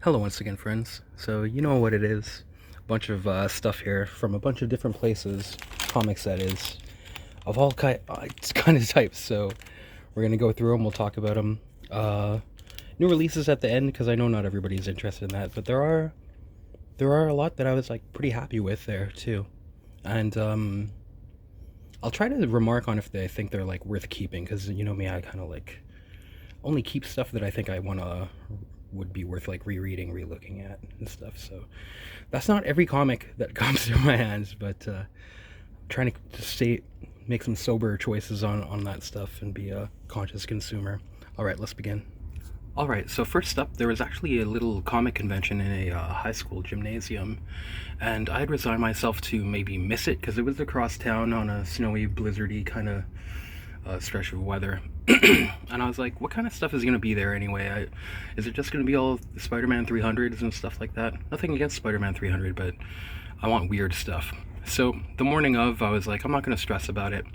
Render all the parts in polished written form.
Hello once again, friends. So you know what it is. A bunch of stuff here from a bunch of different places, comics that is, of all kind of types. So we're gonna go through them. We'll talk about them. New releases at the end because I know not everybody's interested in that, but there are a lot that I was like pretty happy with there too. And I'll try to remark on if they think they're like worth keeping because you know me, I kind of like only keep stuff that I think I wanna would be worth like rereading, relooking at, and stuff. So that's not every comic that comes through my hands, but trying to stay make some sober choices on that stuff and be a conscious consumer. All right, let's begin. All right, so first up, there was actually a little comic convention in a high school gymnasium, and I had resigned myself to maybe miss it because it was across town on a snowy, blizzardy kind of stretch of weather. And I was like, what kind of stuff is going to be there anyway? Is it just going to be all the Spider-Man 300s and stuff like that? Nothing against Spider-Man 300, but I want weird stuff. So the morning of, I was like, I'm not going to stress about it.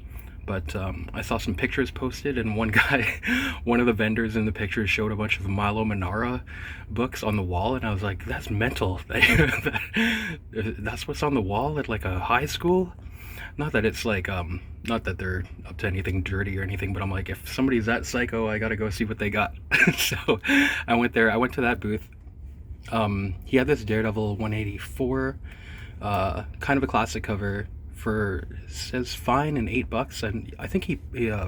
But I saw some pictures posted, and one guy, one of the vendors in the pictures showed a bunch of Milo Manara books on the wall, and I was like, that's mental. That's what's on the wall at like a high school? Not that it's like not that they're up to anything dirty or anything, but I'm like, if somebody's that psycho, I gotta go see what they got. So I went there. I went to that booth. He had this Daredevil 184, kind of a classic cover, for says fine and $8, and I think he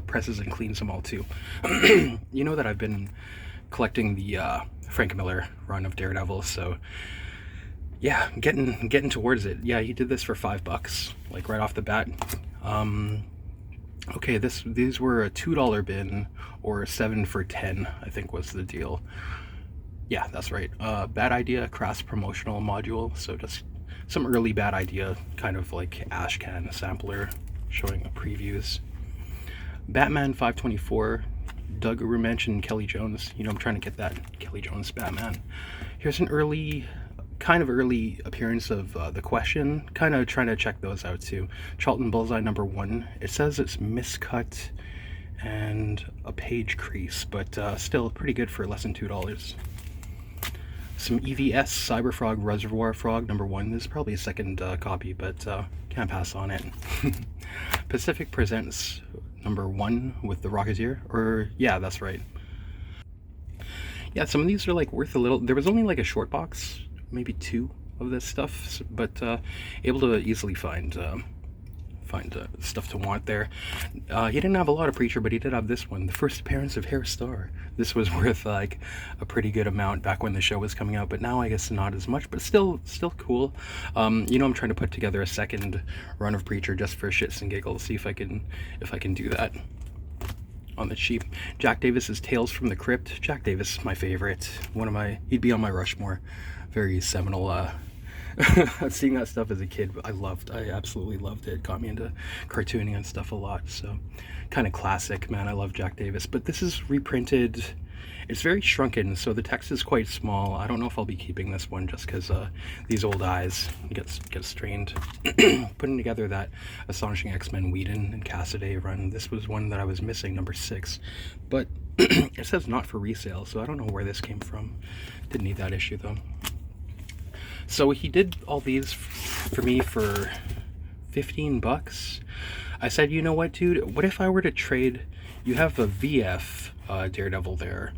presses and cleans them all too. You know that I've been collecting the Frank Miller run of Daredevil, so yeah, getting towards it. Yeah, he did this for $5, like right off the bat. Okay, these were a $2 bin or 7 for 10, I think was the deal. Yeah, that's right. Bad Idea Crass promotional module. So just some early Bad Idea kind of like ashcan sampler showing previews. Batman 524. Doug Rumench and Kelly Jones. You know, I'm trying to get that Kelly Jones Batman. Here's an kind of early appearance of The Question. Kind of trying to check those out too. Charlton Bullseye #1. It says it's miscut and a page crease, but still pretty good for less than $2. Some EVS Cyberfrog Reservoir Frog #1. This is probably a second copy, but can't pass on it. Pacific Presents #1 with the Rocketeer. Or, yeah, that's right. Yeah, some of these are like worth a little. There was only like a short box, maybe 2 of this stuff, but able to easily find stuff to want there. He didn't have a lot of Preacher, but he did have this one, the first appearance of Hair Star. This was worth like a pretty good amount back when the show was coming out, but now I guess not as much, but still cool. You know, I'm trying to put together a second run of Preacher just for shits and giggles, see if I can do that on the cheap. Jack Davis's Tales from the Crypt. Jack Davis, my favorite. He'd be on my Rushmore. Very seminal. Seeing that stuff as a kid, I absolutely loved it. Got me into cartooning and stuff a lot. So kind of classic, man. I love Jack Davis. But this is reprinted. It's very shrunken, so the text is quite small. I don't know if I'll be keeping this one just because these old eyes get strained. Putting together that Astonishing X-Men Whedon and Cassaday run, this was one that I was missing, #6. But it says not for resale, so I don't know where this came from. Didn't need that issue, though. So he did all these for me for $15. I said, you know what, dude? What if I were to trade? You have a VF Daredevil there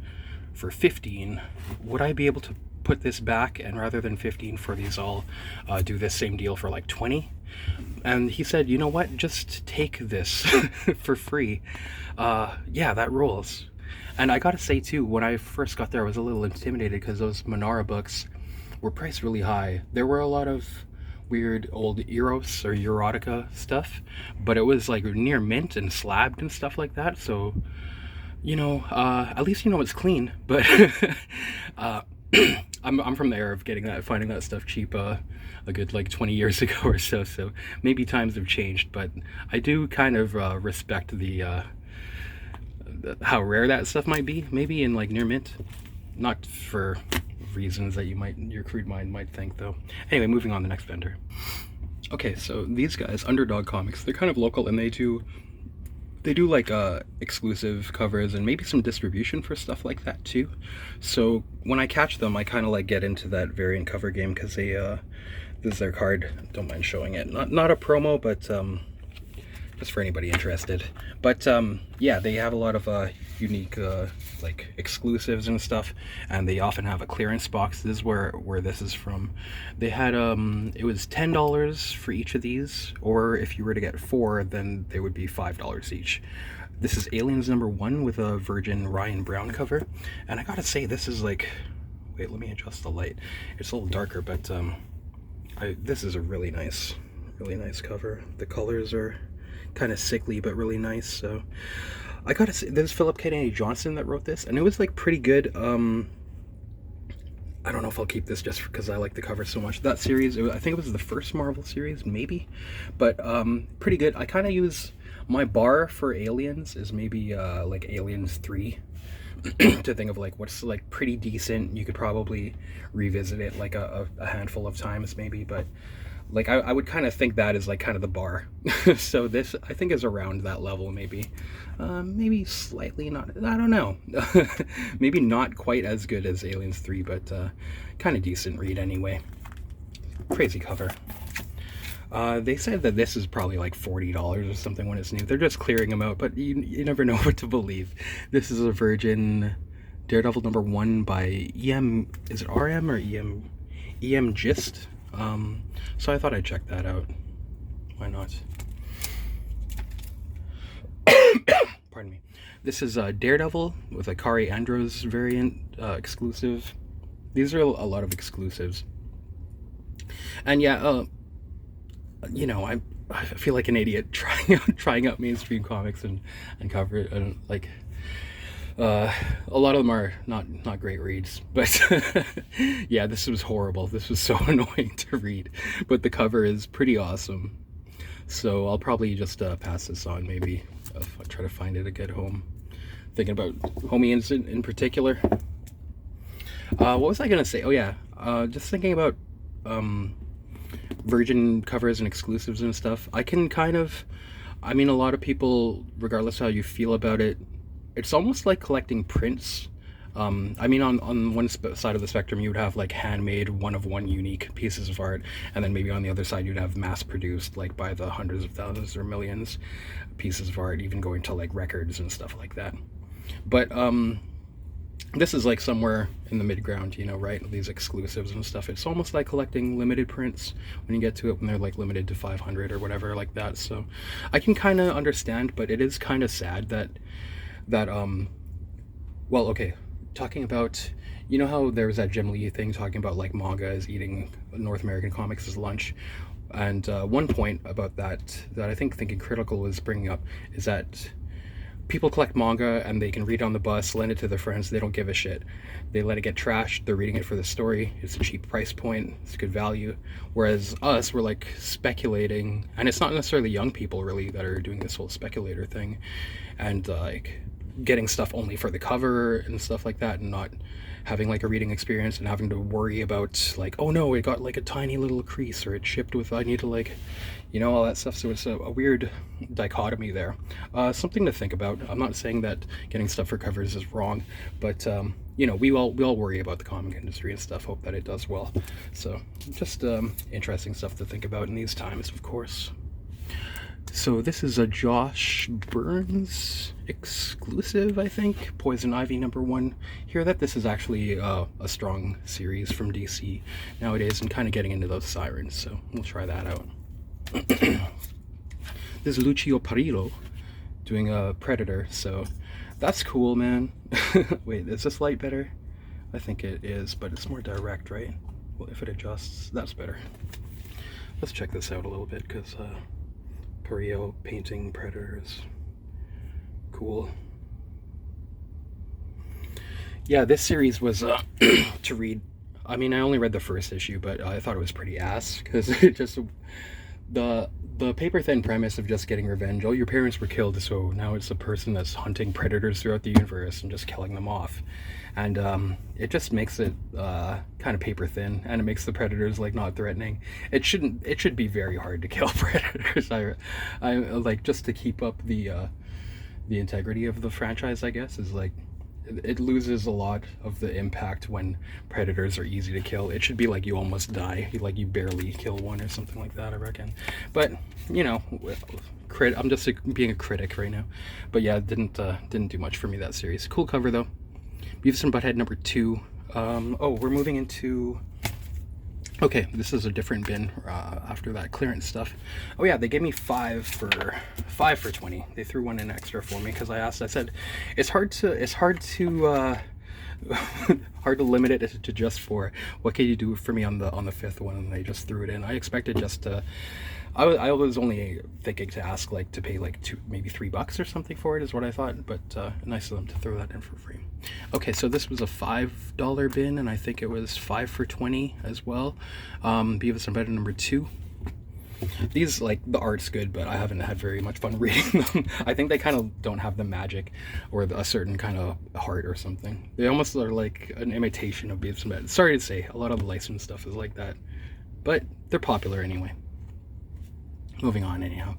for 15. Would I be able to put this back, and rather than 15 for these, I'll do this same deal for like 20? And he said, you know what? Just take this for free. Yeah, that rules. And I gotta say too, when I first got there, I was a little intimidated because those Manara books were priced really high. There were a lot of weird old Eros or Erotica stuff, but it was like near mint and slabbed and stuff like that. So, you know, at least you know it's clean. But I'm from the era of finding that stuff cheap a good like 20 years ago or so. So maybe times have changed, but I do kind of respect the how rare that stuff might be. Maybe in like near mint, not for reasons that your crude mind might think, though. Anyway, moving on to the next vendor. Okay, so these guys, Underdog Comics, they're kind of local, and they they do like exclusive covers and maybe some distribution for stuff like that too. So when I catch them, I kind of like get into that variant cover game because they this is their card. Don't mind showing it. Not a promo, but just for anybody interested. But yeah, they have a lot of unique like exclusives and stuff, and they often have a clearance box. This is where this is from. They had it was $10 for each of these, or if you were to get 4, then they would be $5 each. This is Aliens #1 with a Virgin Ryan Brown cover, and I gotta say, this is like, wait, let me adjust the light. It's a little darker, but this is a really nice cover. The colors are kind of sickly but really nice. So I gotta say, this is Philip Kennedy Johnson that wrote this, and it was like pretty good. I don't know if I'll keep this just because I like the cover so much. That series, I think it was the first Marvel series, maybe, but pretty good. I kind of use my bar for Aliens is maybe like Aliens 3 to think of like what's like pretty decent. You could probably revisit it like a handful of times maybe, but like I would kind of think that is like kind of the bar. So this I think is around that level, maybe maybe slightly, not, I don't know. Maybe not quite as good as Aliens 3, but kind of decent read anyway. Crazy cover. They said that this is probably like $40 or something when it's new. They're just clearing them out, but you never know what to believe. This is a Virgin Daredevil #1 by EM, is it RM or EM Gist? So I thought I'd check that out. Why not? Pardon me. This is Daredevil with a Kari Andros variant exclusive. These are a lot of exclusives. And yeah, you know, I feel like an idiot trying out mainstream comics and cover it, and like a lot of them are not great reads, but yeah, this was horrible. This was so annoying to read, but the cover is pretty awesome. So I'll probably just pass this on, maybe if I try to find it a good home. Thinking about Homie Instant in particular. What was I gonna say? Oh yeah, just thinking about Virgin covers and exclusives and stuff. I can kind of, I mean, a lot of people, regardless how you feel about it, it's almost like collecting prints. I mean, on one side of the spectrum, you would have like handmade, one-of-one unique pieces of art, and then maybe on the other side, you'd have mass-produced, like by the hundreds of thousands or millions pieces of art, even going to like records and stuff like that. But this is like somewhere in the mid-ground, you know, right? These exclusives and stuff. It's almost like collecting limited prints when you get to it, when they're like limited to 500 or whatever like that. So I can kind of understand, but it is kind of sad that well, okay, talking about, you know how there was that Jim Lee thing talking about like manga is eating North American comics as lunch, and one point about that I think Thinking Critical was bringing up is that people collect manga and they can read it on the bus, lend it to their friends, they don't give a shit. They let it get trashed, they're reading it for the story, it's a cheap price point, it's good value. Whereas us, we're like speculating, and it's not necessarily young people really that are doing this whole speculator thing, and like getting stuff only for the cover and stuff like that, and not having like a reading experience and having to worry about like, oh no, it got like a tiny little crease, or it shipped with, I need to like, you know, all that stuff. So it's a weird dichotomy there. Something to think about. I'm not saying that getting stuff for covers is wrong, but you know, we all worry about the comic industry and stuff, hope that it does well. So just interesting stuff to think about in these times, of course. So this is a Josh Burns exclusive, I think. Poison Ivy #1. Hear that this is actually a strong series from DC nowadays, and kind of getting into those sirens, so we'll try that out. This is Lucio Parillo doing a Predator, so that's cool, man. Wait, is this light better? I think it is, but it's more direct, right? Well, if it adjusts, that's better. Let's check this out a little bit, because Parillo painting Predators. Cool. Yeah, this series was to read. I mean, I only read the first issue, but I thought it was pretty ass, because it just, the paper thin premise of just getting revenge. Oh, your parents were killed, so now it's a person that's hunting predators throughout the universe and just killing them off. And it just makes it kind of paper thin, and it makes the predators like not threatening. It should be very hard to kill predators. I like, just to keep up the the integrity of the franchise, I guess, is like it loses a lot of the impact when predators are easy to kill. It should be like you almost die, like you barely kill one or something like that, I reckon. But you know, I'm just being a critic right now. But yeah, it didn't do much for me, that series. Cool cover though. Beavis and Butthead number 2. Oh, we're moving into. Okay, this is a different bin after that clearance stuff. Oh yeah, they gave me 5 for 20. They threw one in extra for me because I asked. I said, it's hard to hard to limit it to just 4. What can you do for me on the 5th one? And they just threw it in. I expected just to. I was only thinking to ask like to pay like maybe $3 or something for it is what I thought, but nice of them to throw that in for free. Okay, so this was a $5 bin, and I think it was 5 for 20 as well. Beavis and Butthead number 2. These, like, the art's good, but I haven't had very much fun reading them. I think they kind of don't have the magic or a certain kind of heart or something. They almost are like an imitation of Beavis and Butthead. Sorry to say, a lot of the licensed stuff is like that, but they're popular anyway. Moving on anyhow.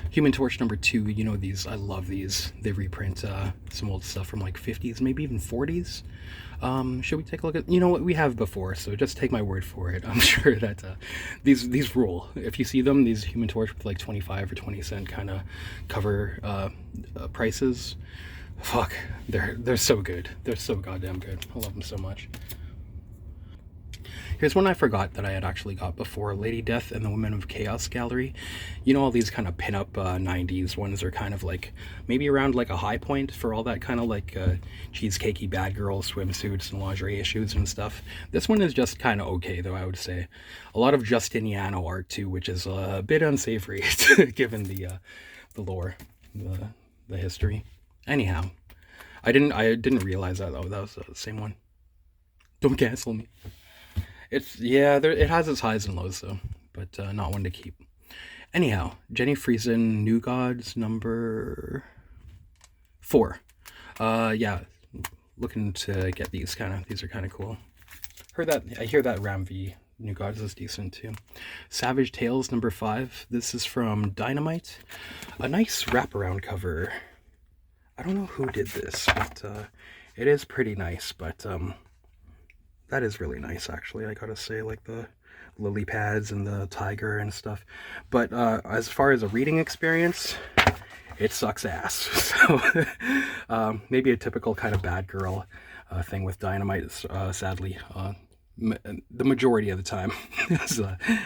Human Torch number 2, you know these, I love these. They reprint some old stuff from like 50s, maybe even 40s. Should we take a look at, you know what, we have before, so just take my word for it. I'm sure that these rule. If you see them, these Human Torch with like 25 or 20 cent kind of cover prices, fuck, they're so good. They're so goddamn good. I love them so much. Here's one I forgot that I had actually got before, Lady Death and the Women of Chaos Gallery. You know, all these kind of pin-up 90s ones are kind of like, maybe around like a high point for all that kind of like cheesecakey bad girl swimsuits and lingerie issues and stuff. This one is just kind of okay though, I would say. A lot of Justiniano art too, which is a bit unsavory given the lore, the history. Anyhow, I didn't realize that though, that was the same one. Don't cancel me. It has its highs and lows though, but not one to keep. Anyhow, Jenny Friesen, New Gods number 4. Yeah, looking to get these these are kind of cool. I hear that Ram V New Gods is decent too. Savage Tales number 5. This is from Dynamite. A nice wraparound cover. I don't know who did this, but it is pretty nice. But that is really nice, actually, I gotta say, like the lily pads and the tiger and stuff. But as far as a reading experience, it sucks ass. So maybe a typical kind of bad girl thing with Dynamite, sadly. The majority of the time. It's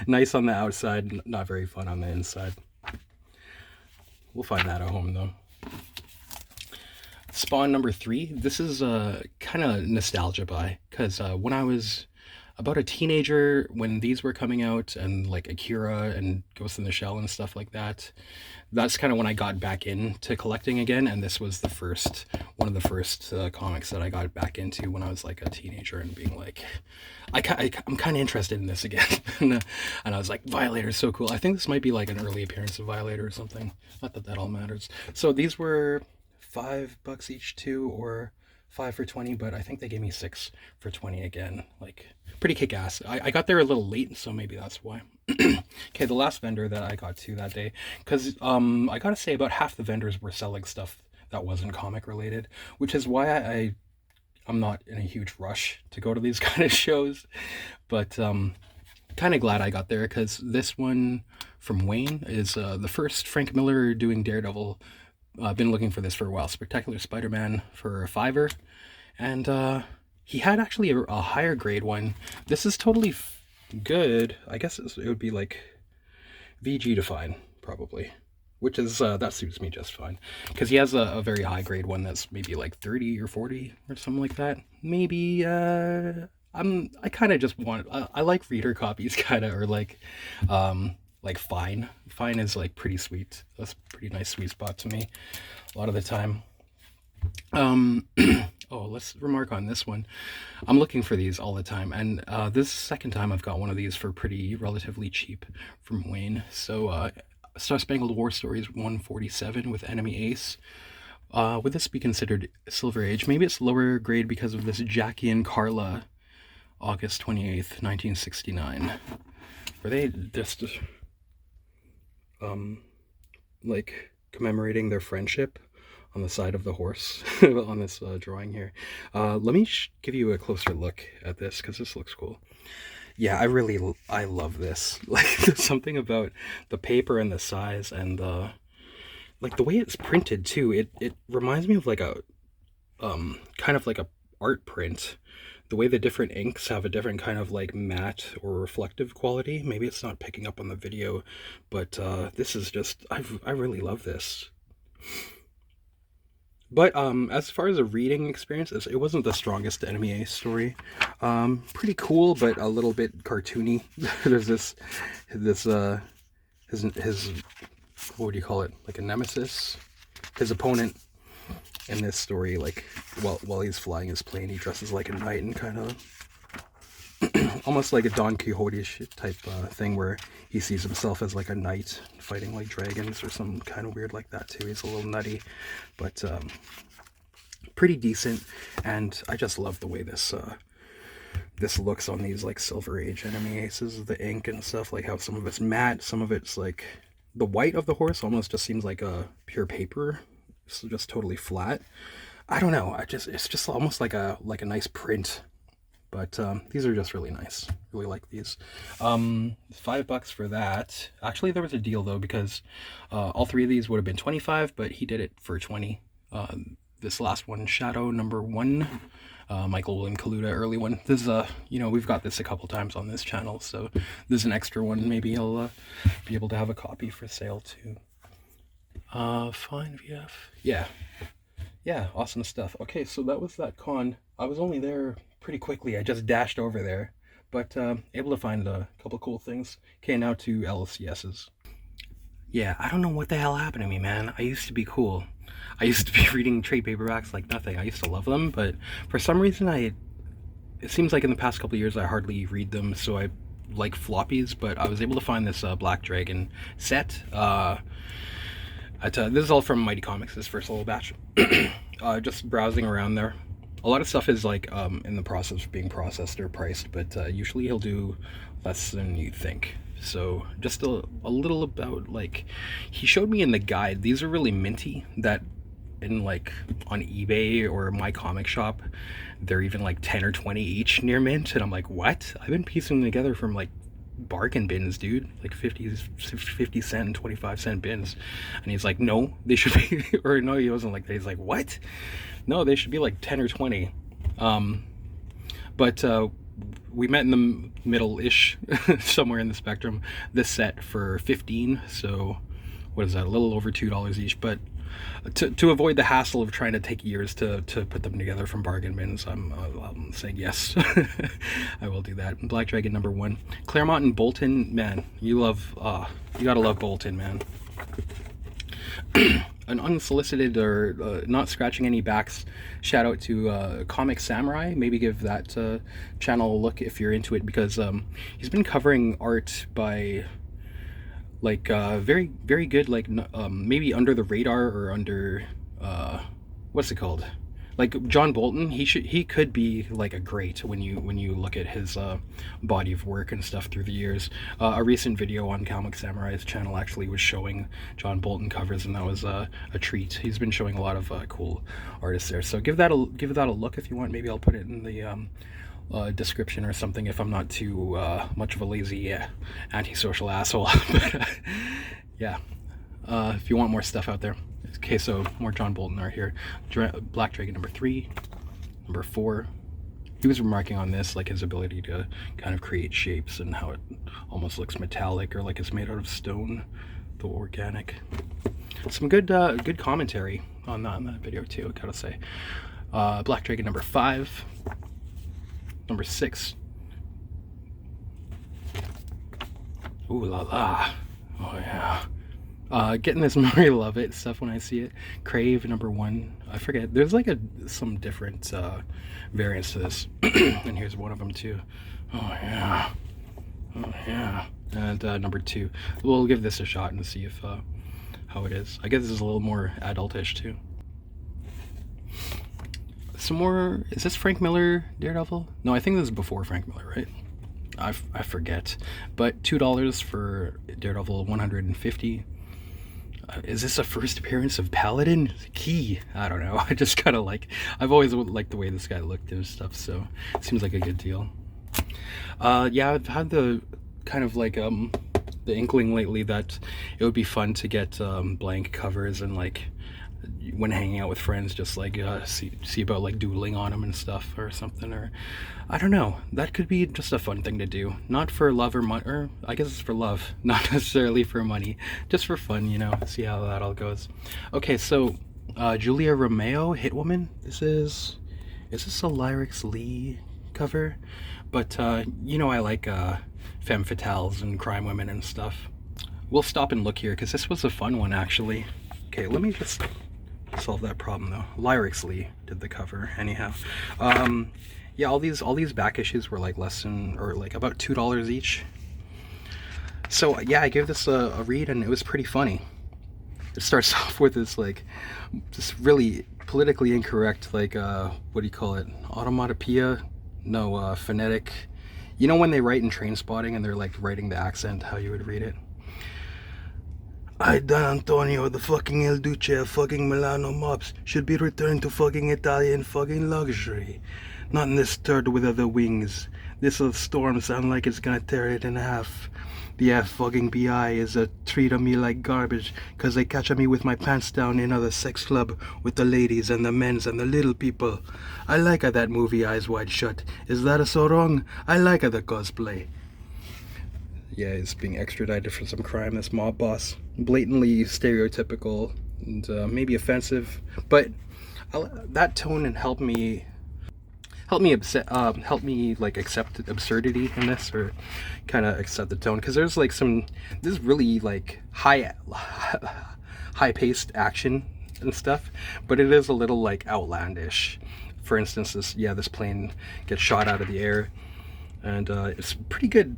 nice on the outside, not very fun on the inside. We'll find that at home, though. Spawn number 3. This is kind of nostalgia buy, because when I was about a teenager, when these were coming out, and like Akira and Ghost in the Shell and stuff like that, that's kind of when I got back into collecting again, and this was one of the first comics that I got back into when I was like a teenager and being like, I'm kind of interested in this again. And I was like, Violator's so cool. I think this might be like an early appearance of Violator or something. Not that all matters. So these were $5 each too, or 5 for 20, but I think they gave me 6 for 20 again. Like, pretty kick-ass. I got there a little late, so maybe that's why. Okay, the last vendor that I got to that day, because I gotta say about half the vendors were selling stuff that wasn't comic related, which is why I'm not in a huge rush to go to these kind of shows. But kind of glad I got there, because this one from Wayne is the first Frank Miller doing Daredevil. I've been looking for this for a while. Spectacular Spider-Man for $5, and he had actually a higher grade one. This is totally good. I guess it would be like VG to fine, probably, which is that suits me just fine, because he has a very high grade one that's maybe like 30 or 40 or something like that. Maybe I kind of just want, I like reader copies kind of, or like fine is like pretty sweet. That's a pretty nice sweet spot to me a lot of the time. Oh, let's remark on this one. I'm looking for these all the time, and this second time I've got one of these for relatively cheap from Wayne. So Star Spangled War Stories 147 with Enemy Ace. Would this be considered Silver Age? Maybe it's lower grade because of this Jackie and Carla, August 28th, 1969. Were they just like commemorating their friendship on the side of the horse on this drawing here. Let me give you a closer look at this because this looks cool. Yeah, I love this. Like, there's something about the paper and the size and the like the way it's printed too. It reminds me of like a kind of like a art print. The way the different inks have a different kind of like matte or reflective quality. Maybe it's not picking up on the video, but this is just I really love this. But as far as a reading experience, it wasn't the strongest Enemy Ace story. Pretty cool, but a little bit cartoony. There's this his what would you call it? Like a nemesis, his opponent in this story. Like while he's flying his plane, he dresses like a knight and kind of almost like a Don Quixote-ish type thing, where he sees himself as like a knight fighting like dragons or some kind of weird like that too. He's a little nutty, but pretty decent. And I just love the way this this looks on these like Silver Age Enemy Aces, the ink and stuff, like how some of it's matte, some of it's like the white of the horse almost just seems like a pure paper, so just totally flat. I don't know, it's just almost like a nice print. But these are just really nice. Really like these. $5 for that. Actually, there was a deal though, because all three of these would have been 25, but he did it for 20. This last one, Shadow number 1, Michael William Kaluta, early one. This is you know, we've got this a couple times on this channel, so this is an extra one. Maybe he'll be able to have a copy for sale too. Fine VF. Yeah, awesome stuff. Okay, so that was that con. I was only there pretty quickly. I just dashed over there, but able to find a couple cool things. Okay, now to LCSs. Yeah, I don't know what the hell happened to me, man. I used to be cool. I used to be reading trade paperbacks like nothing. I used to love them, but for some reason it seems like in the past couple of years I hardly read them, so I like floppies. But I was able to find this Black Dragon set. This is all from Mighty Comics, this first little batch. Just browsing around there. A lot of stuff is like in the process of being processed or priced, but usually he'll do less than you think. So just a little about, like, he showed me in the guide, these are really minty, that in like on eBay or My Comic Shop they're even like 10 or 20 each near mint, and I'm like, what? I've been piecing them together from like bargain bins, dude, like 50 cent and 25-cent bins. And he's like, no, they should be or no, he wasn't like that. He's like, what? No, they should be like 10 or 20. But we met in the middle-ish somewhere in the spectrum. This set for 15, so what is that, a little over $2 each. But to avoid the hassle of trying to take years to put them together from bargain bins, I'm saying yes. I will do that. Black Dragon number 1. Claremont and Bolton, man, you gotta love Bolton, man. An unsolicited or not scratching any backs shout out to Comic Samurai. Maybe give that channel a look if you're into it, because he's been covering art by like very good, like maybe under the radar or under what's it called, like John Bolton. He could be like a great when you look at his body of work and stuff through the years. A recent video on Comic Samurai's channel actually was showing John Bolton covers, and that was a treat. He's been showing a lot of cool artists there, so give that a look if you want. Maybe I'll put it in the description or something if I'm not too much of a lazy antisocial asshole. But yeah, if you want more stuff out there. Okay, so more John Bolton art here. Black Dragon number 3, number 4. He was remarking on this, like his ability to kind of create shapes and how it almost looks metallic or like it's made out of stone, though organic. Some good commentary on that video too, I gotta say. Black Dragon number 5, number 6. Ooh la la. Oh yeah. Getting this Murray Lovett stuff when I see it. Crave number 1. I forget. There's like some different variants to this, and here's one of them too. Oh yeah. Oh yeah. And number 2. We'll give this a shot and see if how it is. I guess this is a little more adultish too. Some more. Is this Frank Miller Daredevil? No, I think this is before Frank Miller, right? I forget. But $2 for Daredevil 150. Is this a first appearance of Paladin? Key? I don't know. I just kind of like, I've always liked the way this guy looked and stuff, so it seems like a good deal. Yeah, I've had the kind of like the inkling lately that it would be fun to get blank covers, and like when hanging out with friends, just like see about like doodling on them and stuff or something, or I don't know, that could be just a fun thing to do, not for love or money, or I guess it's for love, not necessarily for money, just for fun, you know, see how that all goes. Okay, so Julia Romeo, Hitwoman. Is this a Lyrics Lee cover? But you know, I like femme fatales and crime women and stuff. We'll stop and look here because this was a fun one actually. Okay, let me just solve that problem though. Lyrics Lee did the cover anyhow. Yeah, all these back issues were like less than, or like about $2 each. So yeah, I gave this a read and it was pretty funny. It starts off with this like this really politically incorrect, like what do you call it, automatopoeia, no, phonetic, you know, when they write in Trainspotting and they're like writing the accent how you would read it. I, Don Antonio, the fucking El Duce of fucking Milano mobs, should be returned to fucking Italian fucking luxury. Not in this turd with other wings. This'll storm sound like it's gonna tear it in half. The FBI is a treating me like garbage, cause they catch me with my pants down in other sex club with the ladies and the men's and the little people. I like that movie Eyes Wide Shut. Is that so wrong? I like the cosplay. Yeah, he's being extradited for some crime, this mob boss. Blatantly stereotypical and maybe offensive, but that tone and helped me like accept absurdity in this, or kind of accept the tone, because there's like this really like high paced action and stuff, but it is a little like outlandish. For instance, this plane gets shot out of the air, and it's pretty good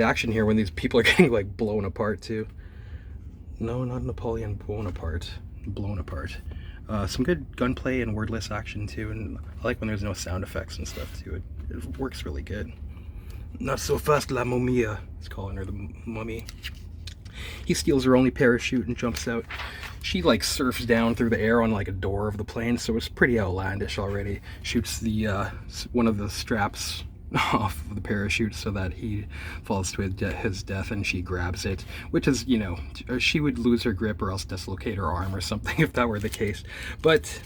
action here when these people are getting like blown apart too. No, not Napoleon Bonaparte, blown apart. Some good gunplay and wordless action too, and I like when there's no sound effects and stuff too. It works really good. Not so fast, La Momia. He's calling her the mummy. He steals her only parachute and jumps out. She like surfs down through the air on like a door of the plane, so it's pretty outlandish already. Shoots the one of the straps off of the parachute so that he falls to his death, and she grabs it, which is, you know, she would lose her grip or else dislocate her arm or something if that were the case. But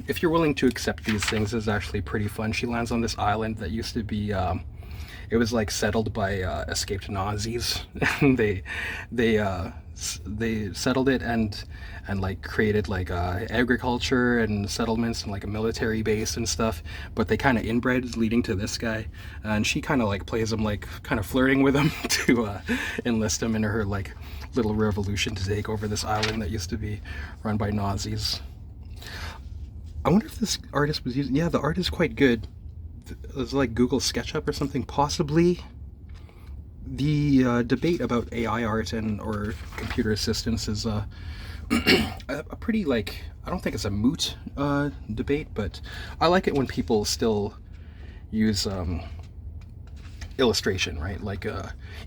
if you're willing to accept these things, it's actually pretty fun. She lands on this island that used to be it was like settled by escaped Nazis. And they settled it and like created like agriculture and settlements and like a military base and stuff, but they kind of inbred, leading to this guy, and she kind of like plays him, like kind of flirting with him to enlist him in her like little revolution to take over this island that used to be run by Nazis. I wonder if this artist was using, yeah, the art is quite good. It was like Google SketchUp or something, possibly. The debate about AI art and or computer assistance is a pretty, like, I don't think it's a moot debate, but I like it when people still use illustration, right? Like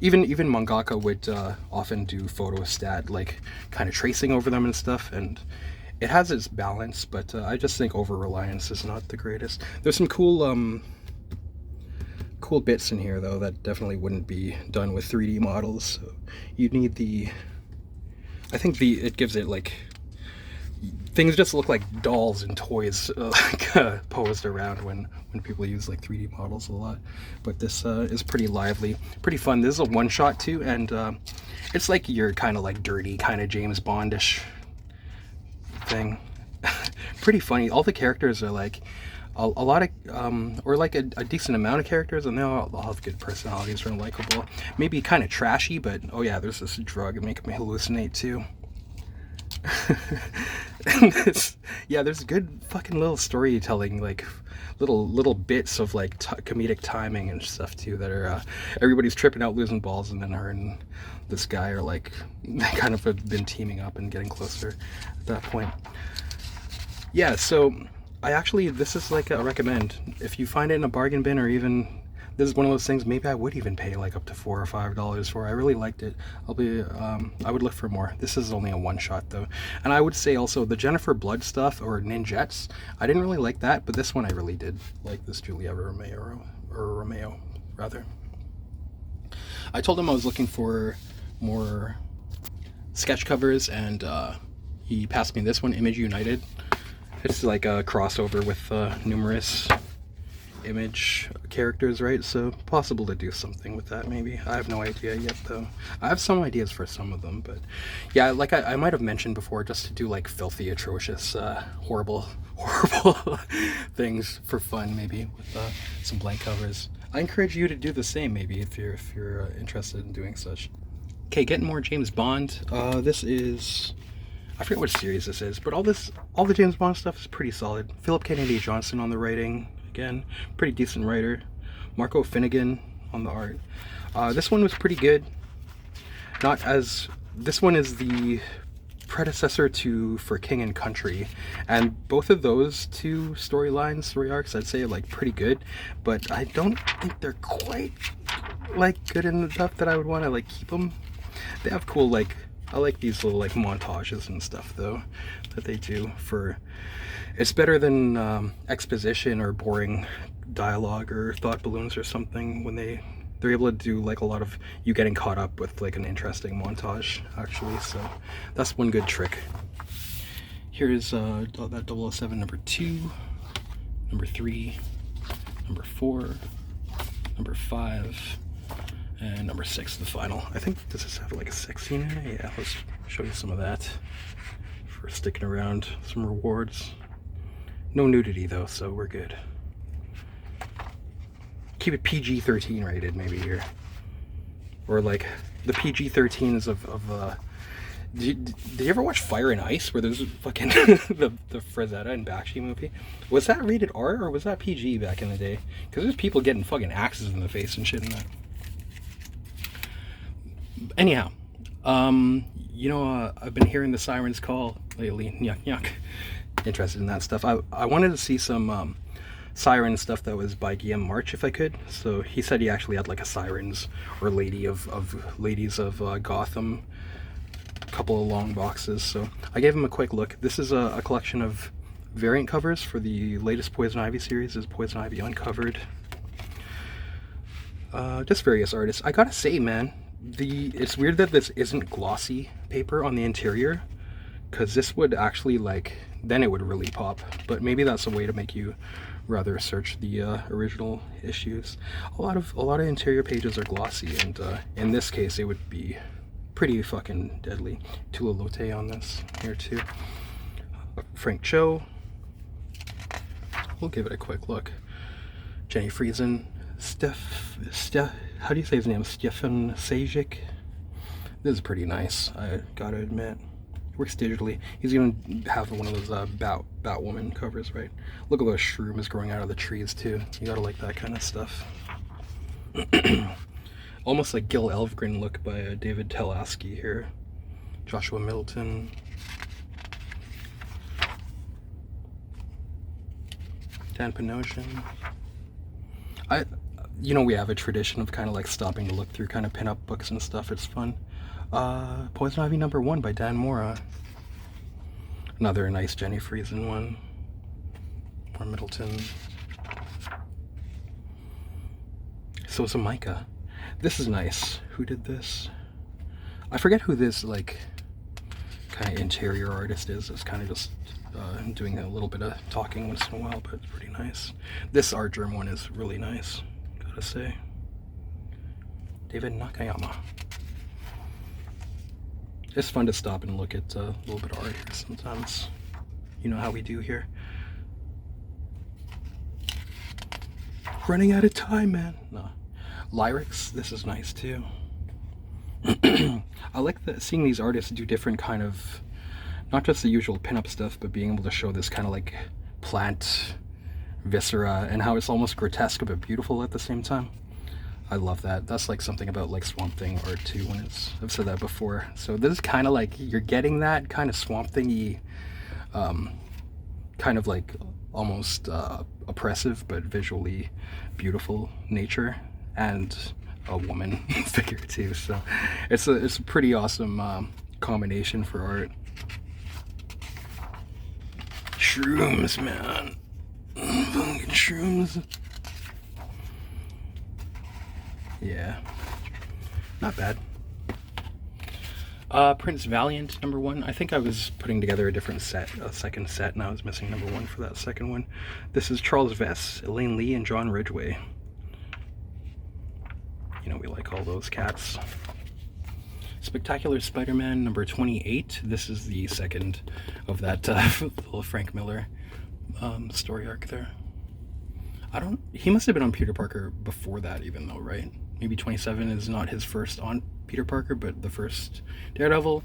even mangaka would often do photostat, like kind of tracing over them and stuff, and it has its balance, but I just think over-reliance is not the greatest. There's some cool bits in here though that definitely wouldn't be done with 3D models. So you'd need I think it gives it like, things just look like dolls and toys posed around when people use like 3D models a lot. But this is pretty lively, pretty fun. This is a one-shot too, and it's like your kind of like dirty kind of James Bondish thing. Pretty funny. All the characters are like a lot of or like a decent amount of characters, and they all have good personalities, are likable, maybe kind of trashy, but oh yeah, there's this drug making me hallucinate too. And yeah, there's good fucking little storytelling, like little bits of like comedic timing and stuff too, that are everybody's tripping out, losing balls, and then her and this guy are like, they kind of have been teaming up and getting closer at that point. Yeah, so this is like a recommend. If you find it in a bargain bin or even this is one of those things maybe I would even pay like up to $4 or $5 for. I really liked it. I would look for more. This is only a one shot though. And I would say also the Jennifer Blood stuff or Ninjets, I didn't really like that, but this one I really did like, this Julieta Romeo rather. I told him I was looking for more sketch covers, and he passed me this one, Image United. It's like a crossover with numerous Image characters, right? So possible to do something with that maybe. I have no idea yet though. I have some ideas for some of them, but yeah, like I might have mentioned before, just to do like filthy, atrocious, horrible things for fun, maybe with some blank covers. I encourage you to do the same maybe if you're interested in doing such. Okay, getting more James Bond. This is, I forget what series this is, but all the James Bond stuff is pretty solid. Philip Kennedy Johnson on the writing, again, pretty decent writer. Marco Finnegan on the art. This one was pretty good. This one is the predecessor to For King and Country, and both of those two story arcs, I'd say like pretty good, but I don't think they're quite like good enough that I would want to like keep them. They have cool, like, I like these little like montages and stuff though that they do for, it's better than exposition or boring dialogue or thought balloons or something when they're able to do like a lot of you getting caught up with like an interesting montage actually. So that's one good trick. Here's that 007 number 2, number 3, number 4, number 5, and number 6, the final. I think does this have like a sex scene in it? Yeah, let's show you some of that for sticking around. Some rewards. No nudity though, so we're good. Keep it PG-13 rated maybe here, or like the PG-13s of did you ever watch Fire and Ice, where there's fucking the Frazetta and Bakshi movie? Was that rated R or was that PG back in the day? Because there's people getting fucking axes in the face and shit in that. Anyhow, you know, I've been hearing the sirens call lately. Yuck, yuck. Interested in that stuff. I wanted to see some siren stuff that was by Guillaume March if I could. So he said he actually had like a Sirens or Ladies of Gotham, a couple of long boxes. So I gave him a quick look. This is a collection of variant covers for the latest Poison Ivy series. Is Poison Ivy Uncovered. Just various artists. I gotta say, man, it's weird that this isn't glossy paper on the interior, because this would actually, like, then it would really pop. But maybe that's a way to make you rather search the original issues. A lot of interior pages are glossy, and in this case it would be pretty fucking deadly. Tula Lotte on this here too. Frank Cho. We'll give it a quick look. Jenny Friesen. How do you say his name? Stefan Sajic. This is pretty nice, I gotta admit. Works digitally. He's gonna have one of those Batwoman covers, right? Look at those shrooms growing out of the trees too. You gotta like that kind of stuff. Almost like Gil Elfgren look by David Telasky here. Joshua Middleton. Dan Panosian. You know, we have a tradition of kind of like stopping to look through kind of pin-up books and stuff. It's fun. Poison Ivy number 1 by Dan Mora. Another nice Jenny Friesen one. More Middleton. So it's a Micah. This is nice. Who did this? I forget who this like kind of interior artist is. It's kind of just doing a little bit of talking once in a while, but it's pretty nice. This art germ one is really nice, gotta say. David Nakayama. It's fun to stop and look at a little bit of art here sometimes. You know how we do here. Running out of time, man. No. Lyrics, this is nice too. I like seeing these artists do different kind of, not just the usual pinup stuff, but being able to show this kind of like plant viscera and how it's almost grotesque but beautiful at the same time. I love that. That's like something about like Swamp Thing art too, when I've said that before. So this is kind of like, you're getting that kind of Swamp Thingy, kind of like almost oppressive but visually beautiful nature, and a woman figure too. So it's a pretty awesome combination for art. Shrooms, man. Fucking shrooms. Yeah, not bad. Prince Valiant #1. I think I was putting together a second set, and I was missing #1 for that second one. This is Charles Vess, Elaine Lee, and John Ridgway. You know, we like all those cats. Spectacular Spider-Man #28. This is the second of that little Frank Miller story arc there. He must have been on Peter Parker before that even though, right? Maybe 27 is not his first on Peter Parker, but the first Daredevil.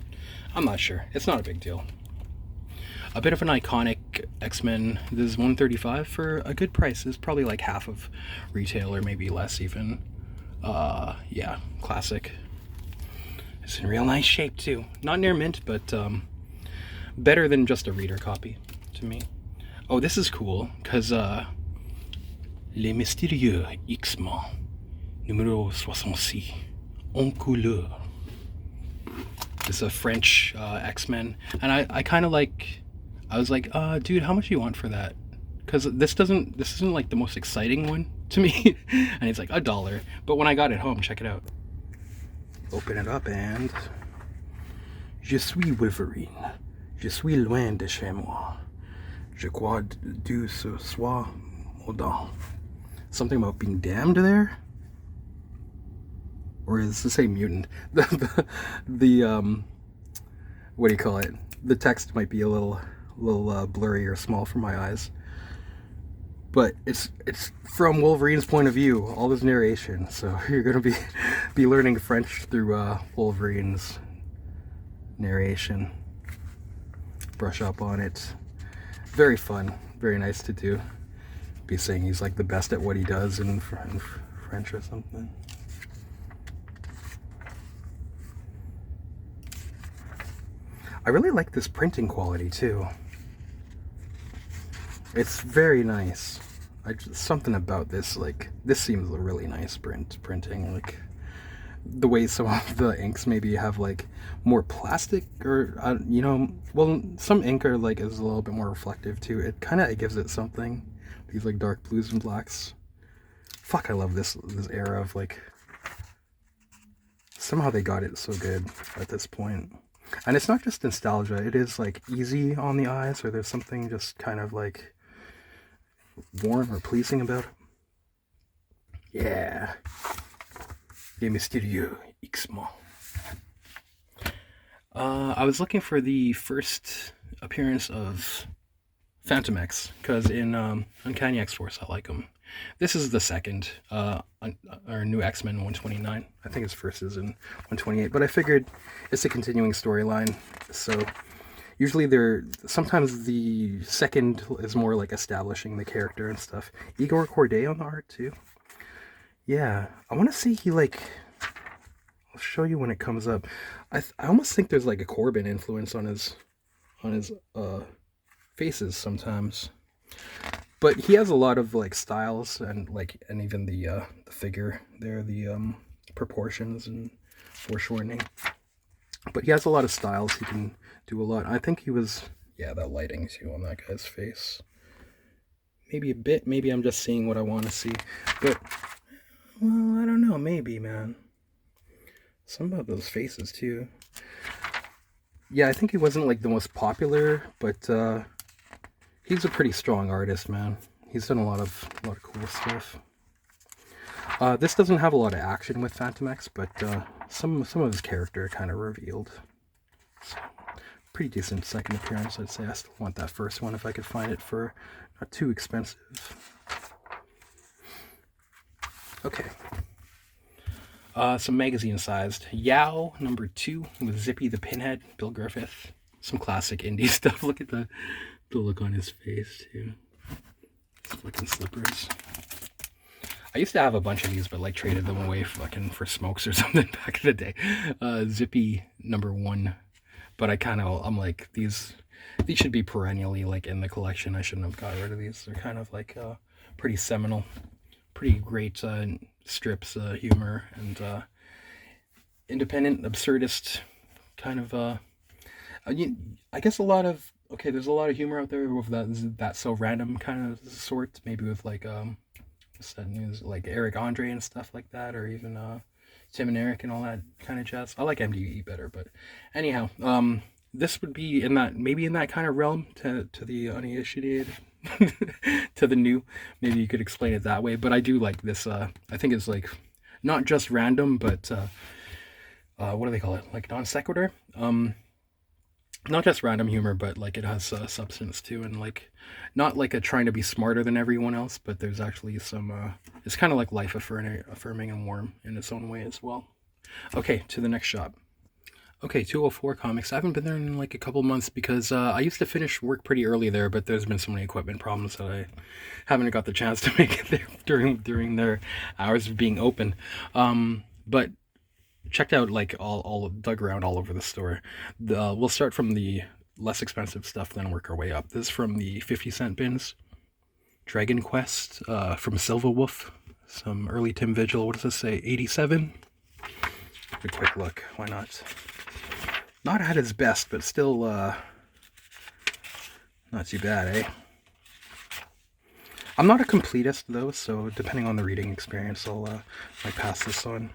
I'm not sure. It's not a big deal. A bit of an iconic X-Men. This is $135 for a good price. It's probably like half of retail or maybe less even. Yeah, classic. It's in real nice shape too. Not near mint, but better than just a reader copy to me. Oh, this is cool because Les Mystérieux X-Men numéro 66 en couleur. It's a French X-Men, and I kind of like. I was like, dude, how much do you want for that? Because this isn't like the most exciting one to me, and it's like $1. But when I got it home, check it out. Open it up and Je suis Wolverine. Je suis loin de chez moi. Je crois Dieu ce soir maudit. Something about being damned there? Or is this a mutant? The what do you call it? The text might be a little blurry or small for my eyes. But it's from Wolverine's point of view, all this narration. So you're gonna be learning French through Wolverine's narration. Brush up on it. Very fun, very nice to do. Be saying he's like the best at what he does in French or something. I really like this printing quality too. It's very nice. Something about this, like, this seems a really nice printing. Like, the way some of the inks maybe have, like, more plastic, or, you know, well, some ink are, like, is a little bit more reflective, too. It kind of gives it something. These, like, dark blues and blacks. Fuck, I love this era of, like, somehow they got it so good at this point. And it's not just nostalgia, it is, like, easy on the eyes, or there's something just kind of, like, warm or pleasing about it. Yeah. Les Mystérieux X-Men. I was looking for the first appearance of Phantom X, because in Uncanny X-Force I like him. This is the second, our new X-Men 129. I think his first is in 128, but I figured it's a continuing storyline, so usually sometimes the second is more like establishing the character and stuff. Igor Corday on the art too. Yeah, I want to see I'll show you when it comes up. I almost think there's like a Corbin influence on his faces sometimes. But he has a lot of like styles and even the figure there, the proportions and foreshortening. But he has a lot of styles. He can do a lot. I think he was, yeah, that lighting too on that guy's face. Maybe a bit. Maybe I'm just seeing what I want to see. But, well, I don't know. Maybe, man. Some of those faces too. Yeah, I think he wasn't like the most popular, but he's a pretty strong artist, man. He's done a lot of cool stuff. This doesn't have a lot of action with Phantom X, but some of his character kind of revealed. So, pretty decent second appearance, I'd say. I still want that first one if I could find it for not too expensive. Okay. Some magazine-sized Yao #2 with Zippy the Pinhead, Bill Griffith. Some classic indie stuff. Look at the look on his face too. Flicking slippers. I used to have a bunch of these, but like traded them away fucking for smokes or something back in the day. Zippy #1, but I'm like, these should be perennially like in the collection. I shouldn't have got rid of these. They're kind of like pretty seminal, pretty great strips, humor, and independent, absurdist kind of. I guess a lot of there's a lot of humor out there with that so random kind of sort. Maybe with like what's that news, like Eric Andre and stuff like that, or even Tim and Eric and all that kind of jazz. I like MDE better, but anyhow, this would be in that kind of realm to the uninitiated, to the new. Maybe you could explain it that way. But I do like this. I think it's like not just random, but what do they call it? Like non sequitur. Not just random humor, but like it has substance too, and like not like a trying to be smarter than everyone else, but there's actually some. It's kind of like life affirming and warm in its own way as well. Okay, to the next shop. Okay, 204 Comics. I haven't been there in like a couple months because I used to finish work pretty early there, but there's been so many equipment problems that I haven't got the chance to make it there during their hours of being open. But checked out like all dug around all over the store. We'll start from the less expensive stuff, then work our way up. This is from the 50-cent bins. Dragon Quest from Silva Wolf. Some early Tim Vigil. What does this say? 87? A quick look. Why not? Not at its best, but still not too bad, eh? I'm not a completist though, so depending on the reading experience, I'll might pass this on.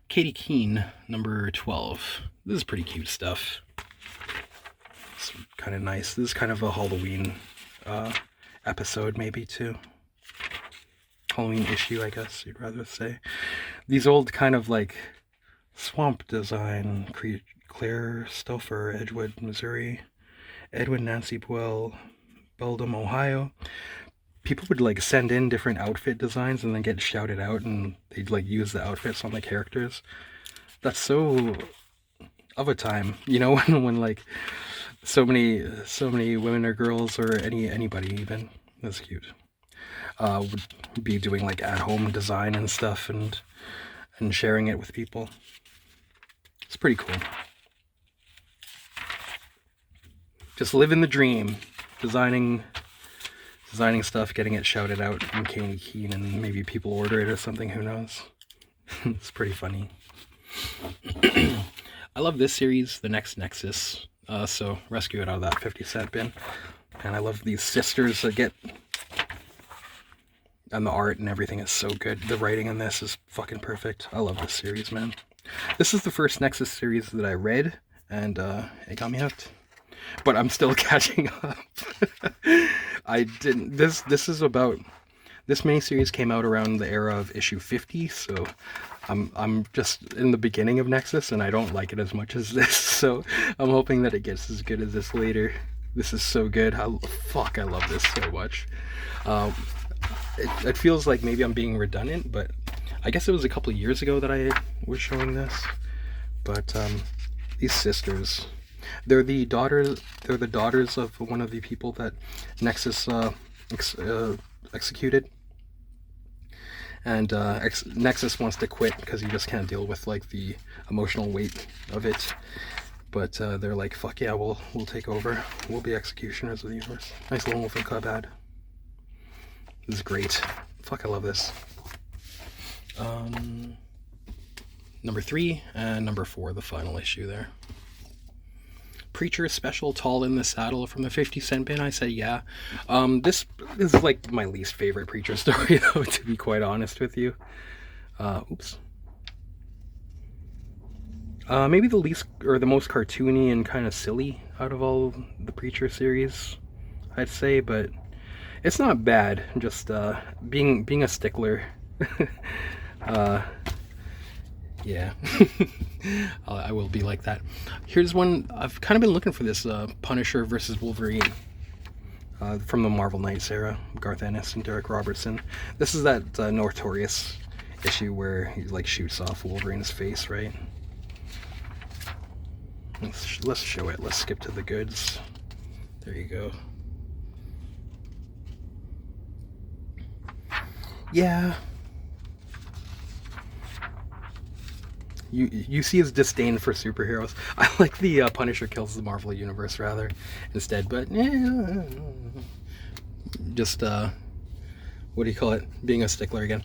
Katie Keene, number 12. This is pretty cute stuff. It's kind of nice. This is kind of a Halloween episode, maybe, too. Halloween issue, I guess you'd rather say. These old kind of like swamp design, Claire Stouffer, Edgewood, Missouri, Edwin Nancy Buell, Beldam, Ohio. People would like send in different outfit designs and then get shouted out, and they'd like use the outfits on the characters. That's so of a time, you know, when like so many women or girls or anybody even, that's cute, would be doing like at home design and stuff and sharing it with people. It's pretty cool. Just living the dream, designing stuff, getting it shouted out from Katie Keene, and maybe people order it or something, who knows. It's pretty funny. I love this series, The Next Nexus, so rescue it out of that 50-cent bin. And I love these sisters that get, and the art and everything is so good. The writing in this is fucking perfect. I love this series, man. This is the first Nexus series that I read, and it got me hooked. But I'm still catching up. This miniseries came out around the era of issue 50, so I'm just in the beginning of Nexus, and I don't like it as much as this, so I'm hoping that it gets as good as this later. This is so good. I love this so much. It feels like maybe I'm being redundant, but I guess it was a couple of years ago that I was showing this. But these sisters, they're the daughters of one of the people that Nexus executed. And Nexus wants to quit because he just can't deal with like the emotional weight of it. But they're like, fuck yeah, we'll take over. We'll be executioners of the universe. Nice little Wolfen Club ad. This is great. Fuck, I love this. Number 3 and number 4, the final issue there. Preacher Special, Tall in the Saddle from the 50-cent bin. I say yeah. This is like my least favorite Preacher story, though, to be quite honest with you. Oops. Maybe the least or the most cartoony and kind of silly out of all the Preacher series, I'd say, but it's not bad. Just being a stickler. Yeah. I will be like that. Here's one. I've kind of been looking for this Punisher versus Wolverine from the Marvel Knights era, Garth Ennis and Derek Robertson. This is that notorious issue where he like shoots off Wolverine's face, right? Let's show it. Let's skip to the goods. There you go. You see his disdain for superheroes. I like the Punisher kills the Marvel Universe rather instead, but just what do you call it? Being a stickler again.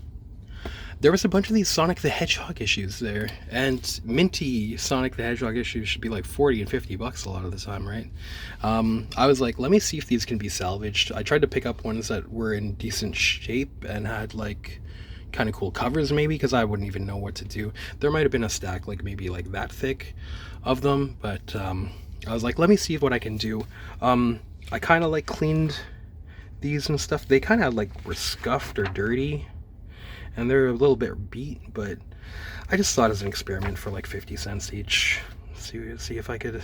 There was a bunch of these Sonic the Hedgehog issues there, and minty Sonic the Hedgehog issues should be like 40 and 50 bucks a lot of the time, right? I was like, let me see if these can be salvaged. I tried to pick up ones that were in decent shape and had like kind of cool covers maybe, because I wouldn't even know what to do. There might have been a stack like maybe like that thick of them, but I was like, let me see what I can do. I kind of like cleaned these and stuff. They kind of like were scuffed or dirty, and they're a little bit beat, but I just thought as an experiment for like 50 cents each, see if I could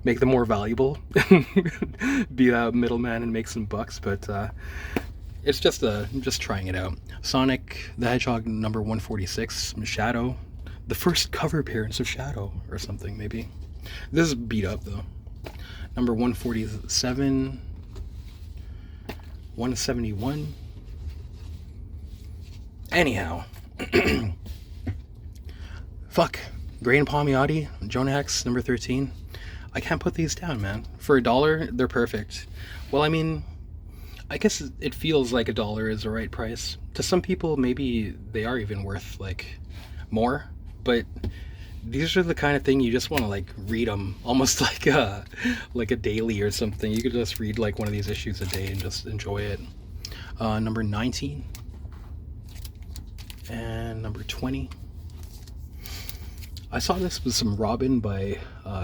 make them more valuable, be a middleman and make some bucks. But it's just trying it out. Sonic the Hedgehog number 146, Shadow, the first cover appearance of Shadow or something maybe. This is beat up though. Number 147, 171. Anyhow, fuck, Gray and Palmiotti, Jonah Hex, number 13. I can't put these down, man. For $1, they're perfect. Well, I mean, I guess it feels like $1 is the right price. To some people, maybe they are even worth, like, more. But these are the kind of thing you just want to, like, read them almost like a daily or something. You could just read, like, one of these issues a day and just enjoy it. Number 19. And number 20. I saw this with some Robin by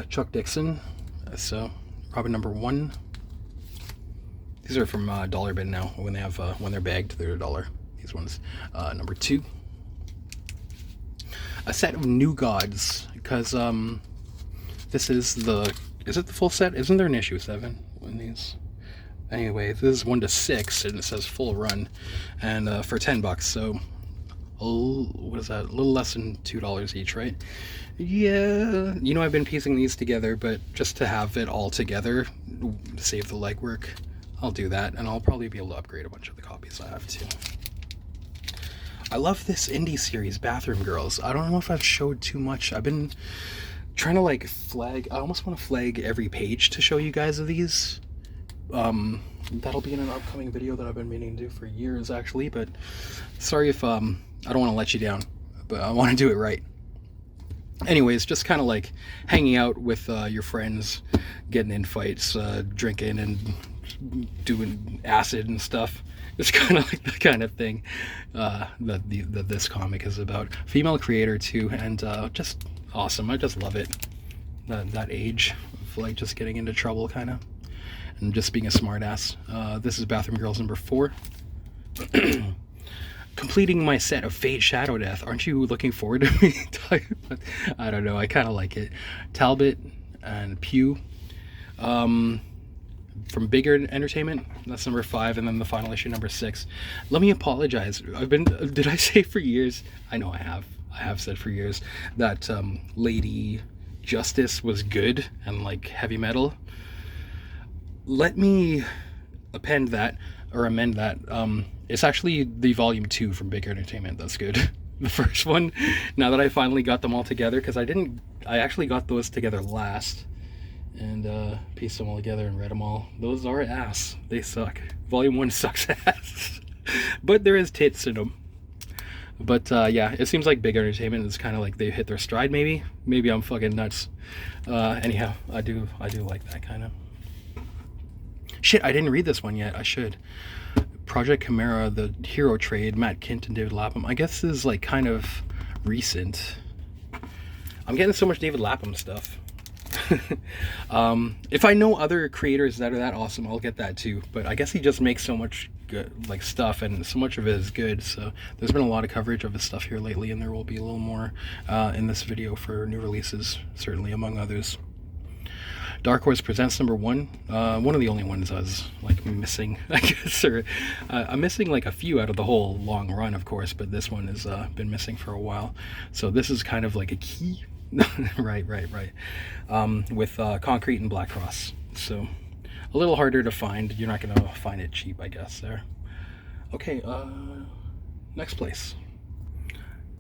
Chuck Dixon. So Robin number 1. These are from Dollar Bin now. When they have when they're bagged, they're $1. These ones. Number 2. A set of New Gods, because this is the it the full set? Isn't there an issue 7 in these? Anyway, this is 1 to 6, and it says full run, and for $10. So what is that? A little less than $2 each, right? Yeah, you know, I've been piecing these together, but just to have it all together, save the legwork, I'll do that, and I'll probably be able to upgrade a bunch of the copies I have too. I love this indie series, Bathroom Girls. I don't know if I've showed too much. I've been trying to like flag, I almost want to flag every page to show you guys of these. That'll be in an upcoming video that I've been meaning to do for years actually, but sorry if I don't want to let you down, but I want to do it right. Anyways, just kind of like hanging out with your friends, getting in fights, drinking and doing acid and stuff. It's kind of like the kind of thing that this comic is about. Female creator too, and just awesome. I just love it. That age of like just getting into trouble kind of, and just being a smart ass. This is Bathroom Girls number 4. Completing my set of Fate Shadow Death. Aren't you looking forward to me? I don't know. I kind of like it. Talbot and Pew. From Bigger Entertainment, that's number 5, and then the final issue, number 6. Let me apologize. Did I say for years? I know I have said for years that Lady Justice was good and like heavy metal. Let me amend that. It's actually the volume 2 from Bigger Entertainment that's good. The first one, now that I finally got them all together, because I actually got those together last, and pieced them all together and read them all. Those are ass. They suck. Volume 1 sucks ass. But there is tits in them. But yeah, it seems like Big Entertainment is kind of like they hit their stride maybe. Maybe I'm fucking nuts. Anyhow, I do like that kind of. Shit, I didn't read this one yet. I should. Project Chimera, the Hero Trade, Matt Kindt and David Lapham. I guess this is like kind of recent. I'm getting so much David Lapham stuff. If I know other creators that are that awesome, I'll get that too. But I guess he just makes so much good like stuff, and so much of it is good. So there's been a lot of coverage of his stuff here lately, and there will be a little more in this video for new releases, certainly among others. Dark Horse Presents number 1. One of the only ones I was like missing, I guess, or I'm missing like a few out of the whole long run, of course, but this one has been missing for a while. So this is kind of like a key. right. With Concrete and Black Cross. So a little harder to find. You're not gonna find it cheap, I guess, there. Okay, next place.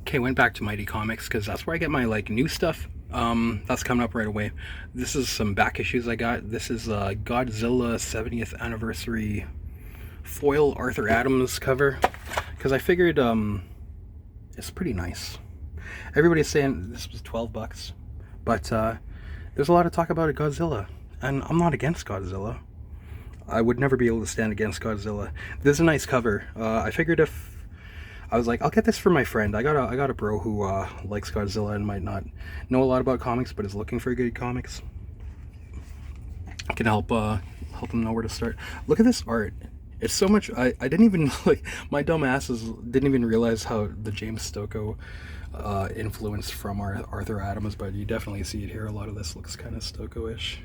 Okay, went back to Mighty Comics because that's where I get my like new stuff. That's coming up right away. This is some back issues I got. This is Godzilla 70th anniversary foil Arthur Adams cover because I figured it's pretty nice. Everybody's saying this was $12, but there's a lot of talk about Godzilla, and I'm not against Godzilla. I would never be able to stand against Godzilla. This is a nice cover. I figured if I was like, I'll get this for my friend. I got a bro who likes Godzilla and might not know a lot about comics, but is looking for good comics. I can help him know where to start. Look at this art. It's so much. I didn't even like, my dumb asses didn't even realize how the James Stokoe influence from our Arthur Adams, but you definitely see it here. A lot of this looks kind of Stokoe-ish,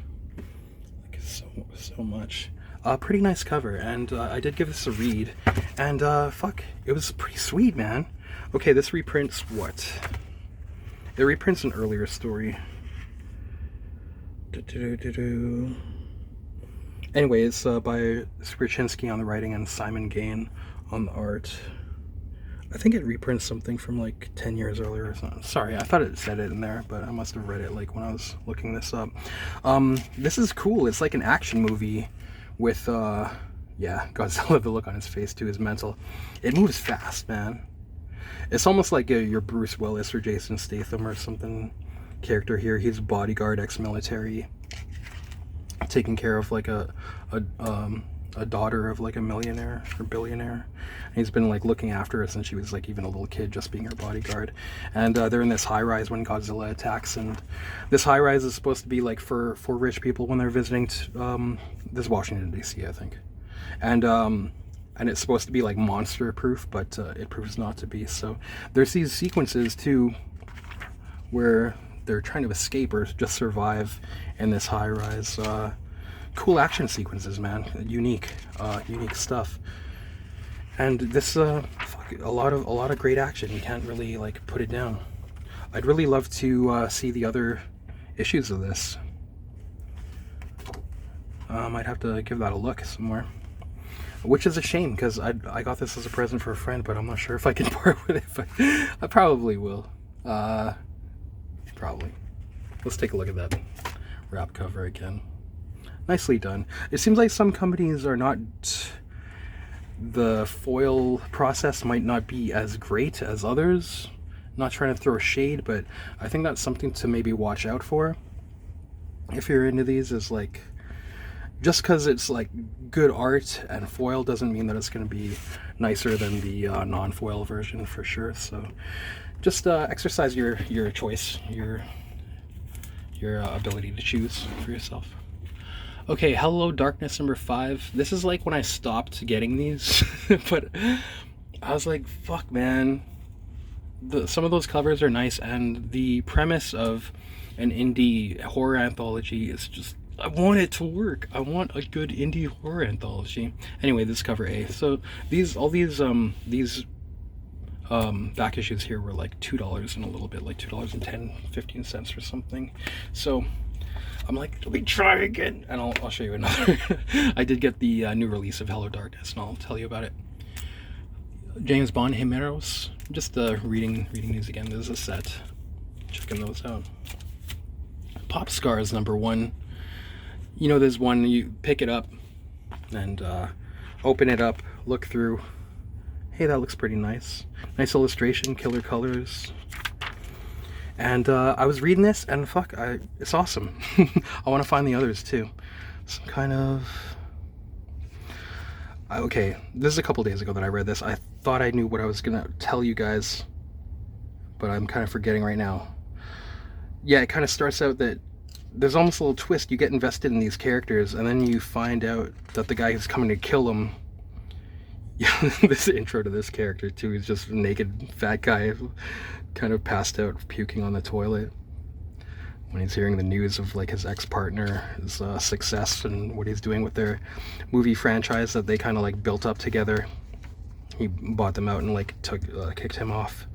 like so much. Pretty nice cover, and I did give this a read, and fuck, it was pretty sweet, man. Okay, this reprints what? It reprints an earlier story. Anyway, it's by Skrzynski on the writing and Simon Gain on the art. I think it reprints something from like 10 years earlier or something. Sorry, I thought it said it in there, but I must have read it like when I was looking this up. This is cool. It's like an action movie with, yeah, Godzilla, the look on his face too is mental. It moves fast, man. It's almost like your Bruce Willis or Jason Statham or something character here. He's a bodyguard, ex-military, taking care of like a daughter of like a millionaire or billionaire. And he's been like looking after her since she was like even a little kid, just being her bodyguard. And they're in this high rise when Godzilla attacks, and this high rise is supposed to be like for rich people when they're visiting this Washington DC, I think. And it's supposed to be like monster proof, but it proves not to be. So there's these sequences too where they're trying to escape or just survive in this high rise. Cool action sequences, man. Unique stuff. And this a lot of great action. You can't really like put it down. I'd really love to see the other issues of this. I'd have to give that a look somewhere, which is a shame because I got this as a present for a friend, but I'm not sure if I can part with it. But I probably will. Probably. Let's take a look at that wrap cover again. Nicely done. It seems like some companies are not, the foil process might not be as great as others. Not trying to throw shade, but I think that's something to maybe watch out for if you're into these. Is like, just because it's like good art and foil doesn't mean that it's going to be nicer than the non-foil version for sure. So just exercise your choice, your ability to choose for yourself. Okay, Hello Darkness number 5. This is like when I stopped getting these, but I was like, fuck, man. Some of those covers are nice, and the premise of an indie horror anthology is just, I want it to work. I want a good indie horror anthology. Anyway, this is cover A. So all these back issues here were like $2 and a little bit, like $2.10-15 or something. So I'm like, let me try again, and I'll show you another. I did get the new release of Hello Darkness, and I'll tell you about it. James Bond Himeros. Just reading these again. There's a set. Checking those out. Pop Scars number 1. You know, there's one, you pick it up and open it up, look through. Hey, that looks pretty nice. Nice illustration, killer colors. And I was reading this, and fuck, it's awesome. I want to find the others too. Some kind of... Okay, this is a couple days ago that I read this. I thought I knew what I was gonna tell you guys, but I'm kind of forgetting right now. Yeah, it kind of starts out that there's almost a little twist. You get invested in these characters, and then you find out that the guy who's coming to kill them... Yeah, this intro to this character too is just a naked fat guy kind of passed out puking on the toilet when he's hearing the news of like his ex-partner's success and what he's doing with their movie franchise that they kind of like built up together. He bought them out and like kicked him off.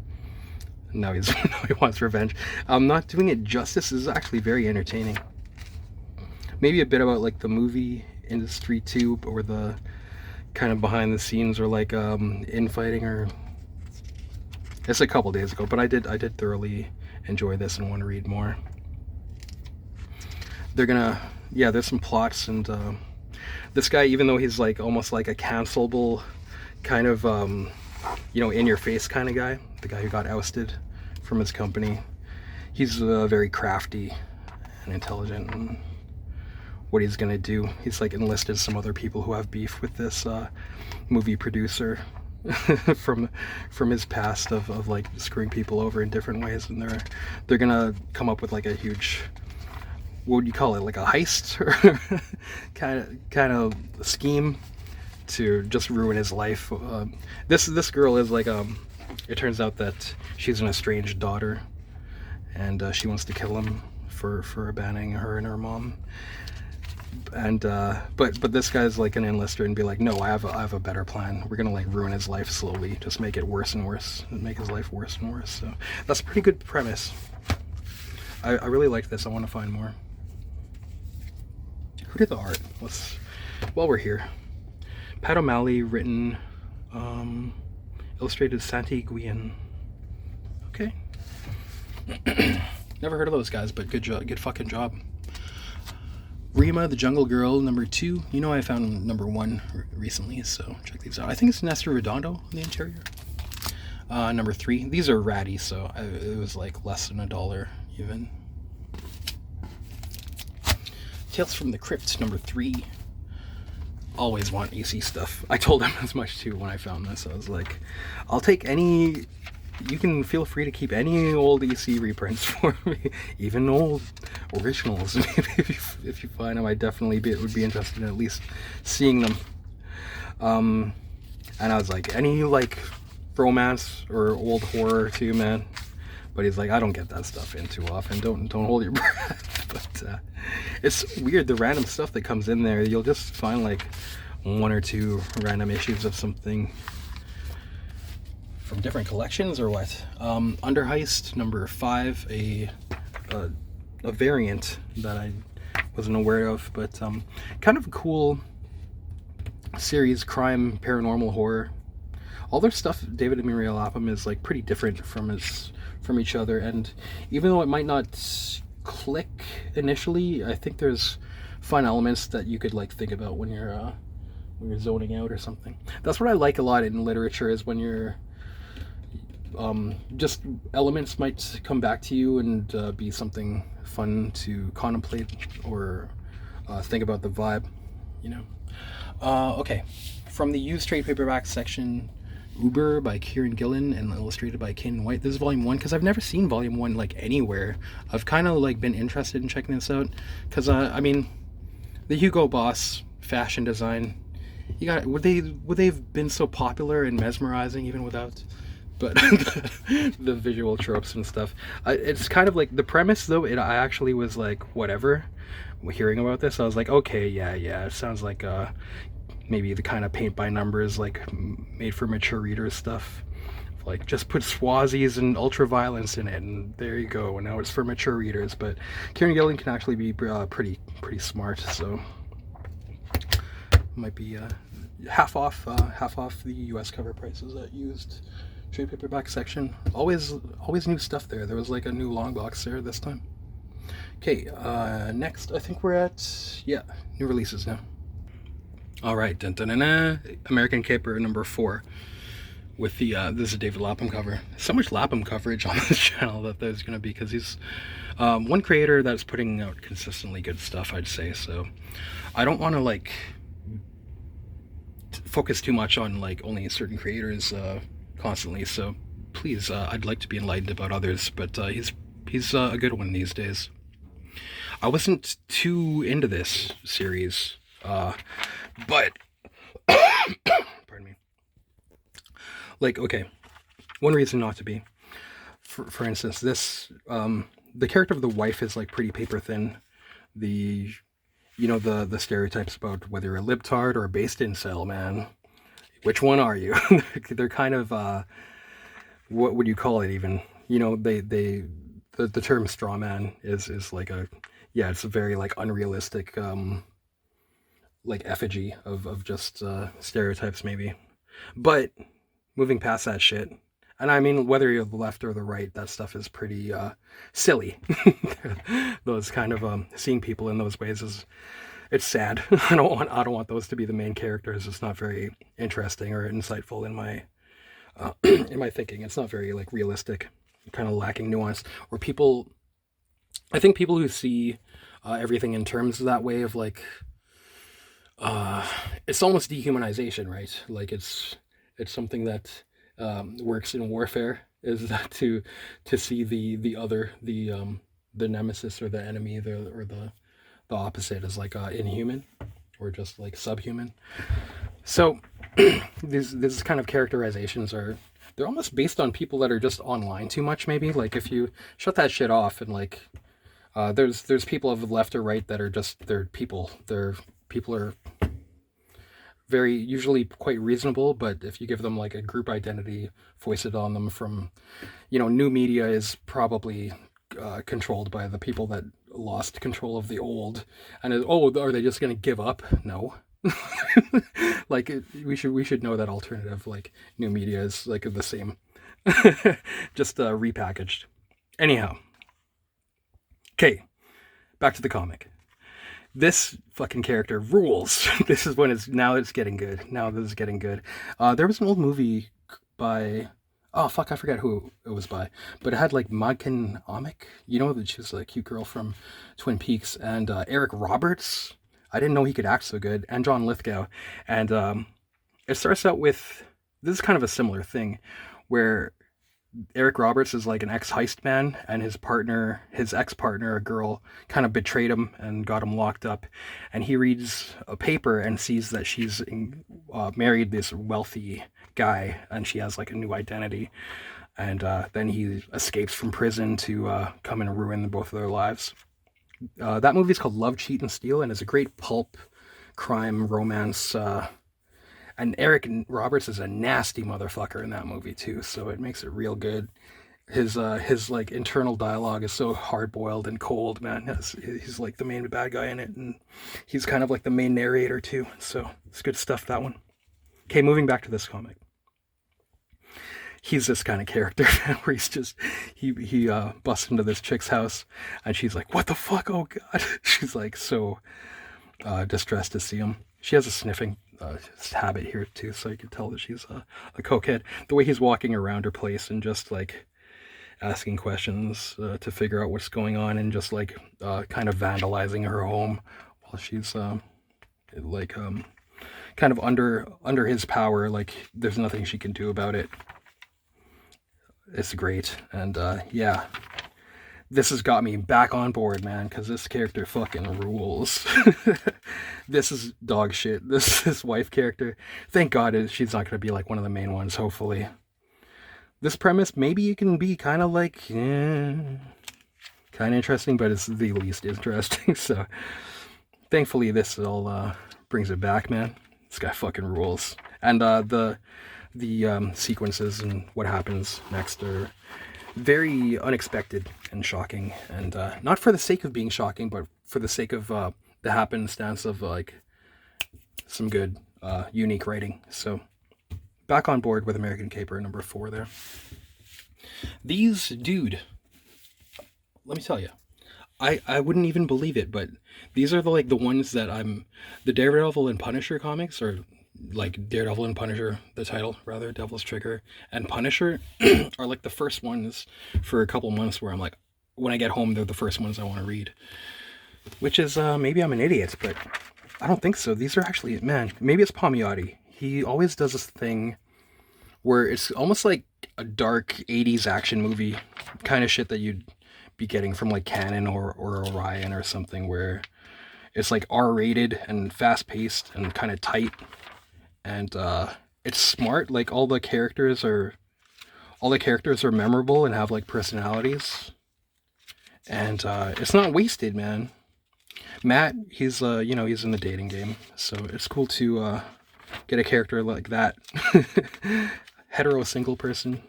Now he wants revenge. I'm not doing it justice. This is actually very entertaining. Maybe a bit about like the movie industry too, or the kind of behind the scenes, or like infighting, or It's a couple days ago, but I did thoroughly enjoy this and want to read more. They're gonna, yeah, there's some plots, and this guy, even though he's like almost like a cancelable kind of in your face kind of guy, the guy who got ousted from his company, he's very crafty and intelligent, and what he's gonna do, he's like enlisted some other people who have beef with this movie producer from his past of like screwing people over in different ways, and they're gonna come up with like a huge, what would you call it, like a heist or kind of scheme to just ruin his life. This girl is like it turns out that she's an estranged daughter, and she wants to kill him for abandoning her and her mom. And but this guy's like an enlister and be like, no, I have a better plan. We're gonna like ruin his life slowly, just make it worse and worse, and make his life worse and worse. So that's a pretty good premise. I really liked this. I want to find more. Who did the art? While we're here, Pat O'Malley, written, illustrated Santi Guillen. Okay. Never heard of those guys, but good job, good fucking job. Rima, the Jungle Girl, #2. You know I found #1 recently, so check these out. I think it's Nestor Redondo on the interior. #3. These are ratty, so it was like less than $1 even. Tales from the Crypt, #3. Always want EC stuff. I told him as much too when I found this. I was like, I'll take any. You can feel free to keep any old EC reprints for me, even old originals. Maybe if you find them, I definitely would be interested in at least seeing them. And I was like, any like romance or old horror too, man. But he's like, I don't get that stuff in too often. Don't hold your breath. But it's weird, the random stuff that comes in there. You'll just find like 1 or 2 random issues of something from different collections or what. Under Heist, #5, a variant that I wasn't aware of, but kind of a cool series, crime, paranormal, horror. All their stuff, David and Muriel Lapham, is like pretty different from each other, and even though it might not click initially, I think there's fun elements that you could like think about when you're zoning out or something. That's what I like a lot in literature, is when you're just elements might come back to you and be something fun to contemplate or think about the vibe, you know. Okay, from the used trade paperback section, Uber by Kieran Gillen and illustrated by Ken White. This is volume 1, because I've never seen volume 1 like anywhere. I've kind of like been interested in checking this out, because I mean, the Hugo Boss fashion design, you got, would they have been so popular and mesmerizing even without, but the visual tropes and stuff. It's kind of like the premise though, I actually was like, whatever. Hearing about this, I was like, okay, yeah, it sounds like maybe the kind of paint by numbers, like made for mature readers stuff. Like, just put Swazis and ultra violence in it, and there you go. And now it's for mature readers. But Kieran Gillen can actually be pretty smart, so might be half off the U.S. cover prices at used trade paperback section. Always new stuff there. There was like a new long box there this time. Okay, next I think we're at, yeah, new releases now. All right, American Caper #4 with the this is a David Lapham cover. So much Lapham coverage on this channel that there's going to be, because he's one creator that's putting out consistently good stuff, I'd say. So I don't want to like focus too much on like only certain creators constantly. So please, I'd like to be enlightened about others, but he's a good one these days. I wasn't too into this series, but pardon me. Like, okay, one reason not to be. For instance, this the character of the wife is like pretty paper thin. The stereotypes about whether you're a libtard or a based incel, man. Which one are you? They're kind of what would you call it even? You know, the term straw man is like a, yeah, it's a very like unrealistic like effigy of just stereotypes maybe. But moving past that shit, And I mean, whether you're the left or the right, that stuff is pretty silly. Those kind of seeing people in those ways is it's sad. I don't want those to be the main characters. It's not very interesting or insightful in my thinking. It's not very like realistic, kind of lacking nuance. Or people, I think people who see everything in terms of that way of like, it's almost dehumanization, right? Like it's something that works in warfare is that to see the other the nemesis or the enemy the opposite as like inhuman or just like subhuman. So these kind of characterizations they're almost based on people that are just online too much. Maybe like if you shut that shit off and like there's people of the left or right that are just they're people. They're people are very usually quite reasonable, but if you give them like a group identity foisted on them from, new media is probably controlled by the people that lost control of the old. And are they just going to give up? No. Like we should know that alternative like new media is like the same, just repackaged. Anyhow, okay, back to the comic. This fucking character rules. This is when it's getting good. Now this is getting good. There was an old movie by, oh fuck, I forgot who it was by, but it had like Madkin Amick, that she was a cute girl from Twin Peaks, and Eric Roberts. I didn't know he could act so good, and John Lithgow. And it starts out with, this is kind of a similar thing, where Eric Roberts is like an ex-heist man, and his ex-partner, a girl, kind of betrayed him and got him locked up. And he reads a paper and sees that she's married this wealthy guy, and she has like a new identity. And then he escapes from prison to come and ruin both of their lives. That movie is called Love, Cheat, and Steal, and it's a great pulp crime romance. And Eric Roberts is a nasty motherfucker in that movie too, so it makes it real good. His like internal dialogue is so hard boiled and cold, man. He's like the main bad guy in it, and he's kind of like the main narrator too. So it's good stuff, that one. Okay, moving back to this comic. He's this kind of character where he's just he busts into this chick's house and she's like, "What the fuck? Oh god!" She's like so distressed to see him. She has a sniffing habit here too, so you can tell that she's a cokehead. The way he's walking around her place and just like asking questions to figure out what's going on, and just like kind of vandalizing her home while she's kind of under his power. Like there's nothing she can do about it. It's great, and yeah, this has got me back on board, man, because this character fucking rules. This is dog shit. This wife character, thank God she's not going to be like one of the main ones, hopefully. This premise, maybe it can be kind of like, kind of interesting, but it's the least interesting, so thankfully this all brings it back, man. This guy fucking rules. And the sequences and what happens next are very unexpected and shocking, and not for the sake of being shocking, but for the sake of the happenstance of like some good unique writing. So back on board with American Caper number 4 there. These, dude, let me tell you, I wouldn't even believe it, but these are the ones that the Daredevil and Punisher comics, or like Daredevil and Punisher, the title rather, Devil's Trigger and Punisher are like the first ones for a couple months where I'm like, when I get home, they're the first ones I want to read. Which is, maybe I'm an idiot, but I don't think so. These are actually, man, maybe it's Palmiotti. He always does this thing where it's almost like a dark 80s action movie kind of shit that you'd be getting from like Canon or Orion or something, where it's like R-rated and fast-paced and kind of tight. And it's smart. Like all the characters are memorable and have like personalities. And it's not wasted, man. Matt, he's he's in the dating game, so it's cool to get a character like that. Hetero single person.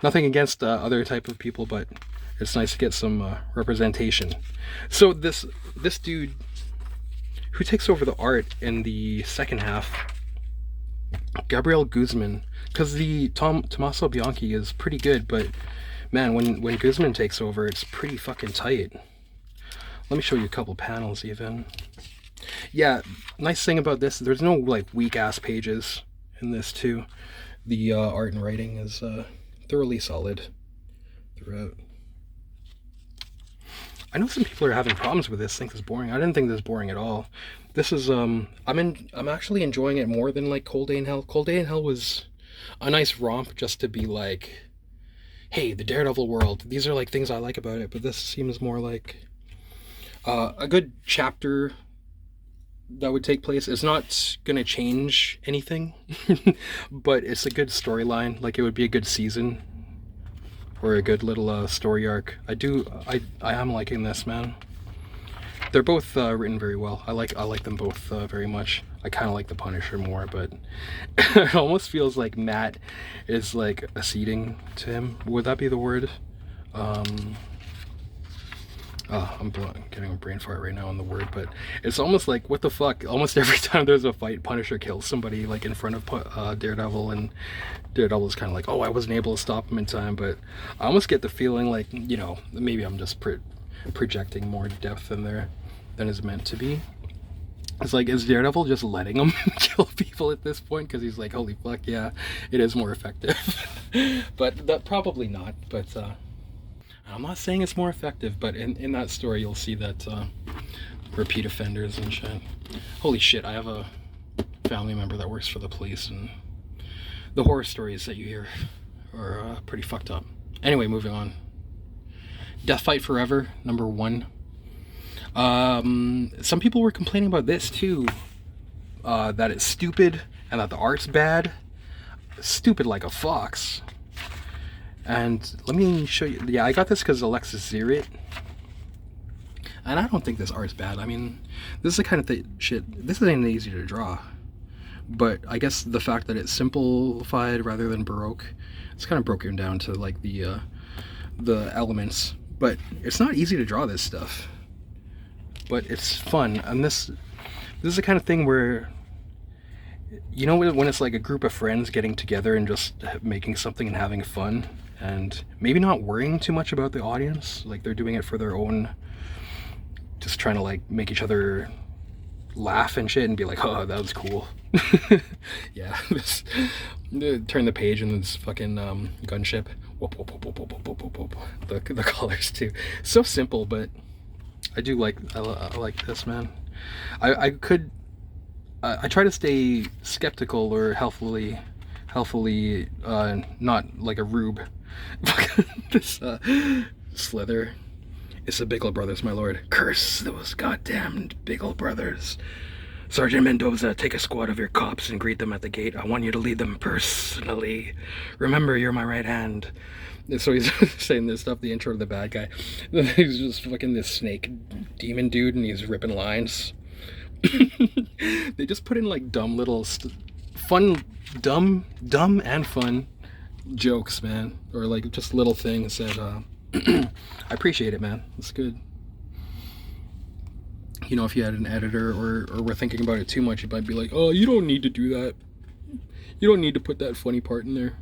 Nothing against other type of people, but it's nice to get some representation. So this dude who takes over the art in the second half Gabriel Guzman, because the Tommaso Bianchi is pretty good, but man, when Guzman takes over, it's pretty fucking tight. Let me show you a couple panels even. Yeah, nice thing about this, there's no like weak ass pages in this too. The art and writing is thoroughly solid throughout. I know some people are having problems with this, think it's boring. I didn't think this was boring at all. This is I'm actually enjoying it more than like Cold Day in Hell. Cold Day in Hell was a nice romp just to be like, hey, the Daredevil world. These are like things I like about it, but this seems more like a good chapter that would take place. It's not gonna change anything, but it's a good storyline. Like it would be a good season or a good little story arc. I am liking this, man. They're both written very well. I like them both very much. I kind of like the Punisher more, but it almost feels like Matt is like acceding to him. Would that be the word? I'm getting a brain fart right now on the word, but it's almost like, what the fuck? Almost every time there's a fight, Punisher kills somebody like in front of Daredevil, and Daredevil's kind of like, oh, I wasn't able to stop him in time. But I almost get the feeling like, you know, maybe I'm just projecting more depth in there than is meant to be. It's like, is Daredevil just letting him kill people at this point? Because he's like, holy fuck, yeah, it is more effective. But that probably not. But I'm not saying it's more effective, but in that story you'll see that repeat offenders and shit. Holy shit, I have a family member that works for the police, and the horror stories that you hear are pretty fucked up. Anyway, moving on. Death Fight Forever, number 1. Some people were complaining about this too, that it's stupid and that the art's bad. Stupid like a fox. And let me show you. Yeah, I got this because Alexis Zerrit, and I don't think this art's bad. I mean, this is the kind of shit. This isn't easy to draw, but I guess the fact that it's simplified rather than baroque, it's kind of broken down to like the elements. But it's not easy to draw this stuff, but it's fun. And this is the kind of thing where, you know, when it's like a group of friends getting together and just making something and having fun, and maybe not worrying too much about the audience, like they're doing it for their own, just trying to like make each other laugh and shit and be like, oh, that was cool. Yeah, turn the page and this fucking gunship. Whoop, whoop, whoop, whoop, whoop, whoop, whoop, whoop. The colors too. So simple, but I do like, I like this, man. I try to stay skeptical or healthfully not like a rube. This Slither. It's the Bigelow brothers, my lord. Curse those goddamned Bigelow brothers. Sergeant Mendoza, take a squad of your cops and greet them at the gate. I want you to lead them personally. Remember, you're my right hand. So he's saying this stuff, the intro to the bad guy. He's just fucking this snake demon dude, and he's ripping lines. They just put in like dumb little dumb and fun jokes, man, or like just little things that I appreciate it, man. It's good. You know, if you had an editor or were thinking about it too much, you might be like, oh, you don't need to do that. You don't need to put that funny part in there.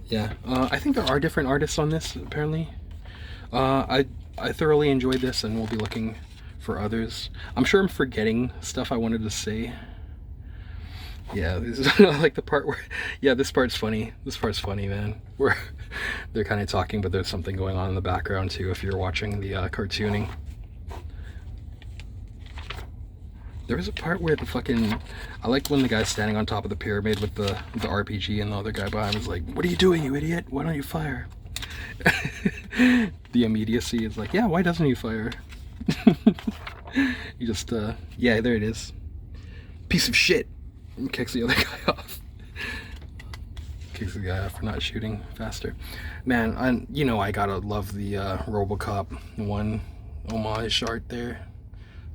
Yeah, I think there are different artists on this, apparently. I thoroughly enjoyed this and will be looking for others. I'm sure I'm forgetting stuff I wanted to say. Yeah, this is like the part where, yeah, this part's funny. This part's funny, man. Where they're kind of talking, but there's something going on in the background too if you're watching the cartooning. There was a part where the fucking, I like when the guy's standing on top of the pyramid with the RPG and the other guy behind him is like, what are you doing, you idiot? Why don't you fire? The immediacy is like, yeah, why doesn't he fire? You just, yeah, there it is. Piece of shit. And kicks the other guy off. Kicks the guy off for not shooting faster. Man, you know I gotta love the RoboCop 1 homage art there.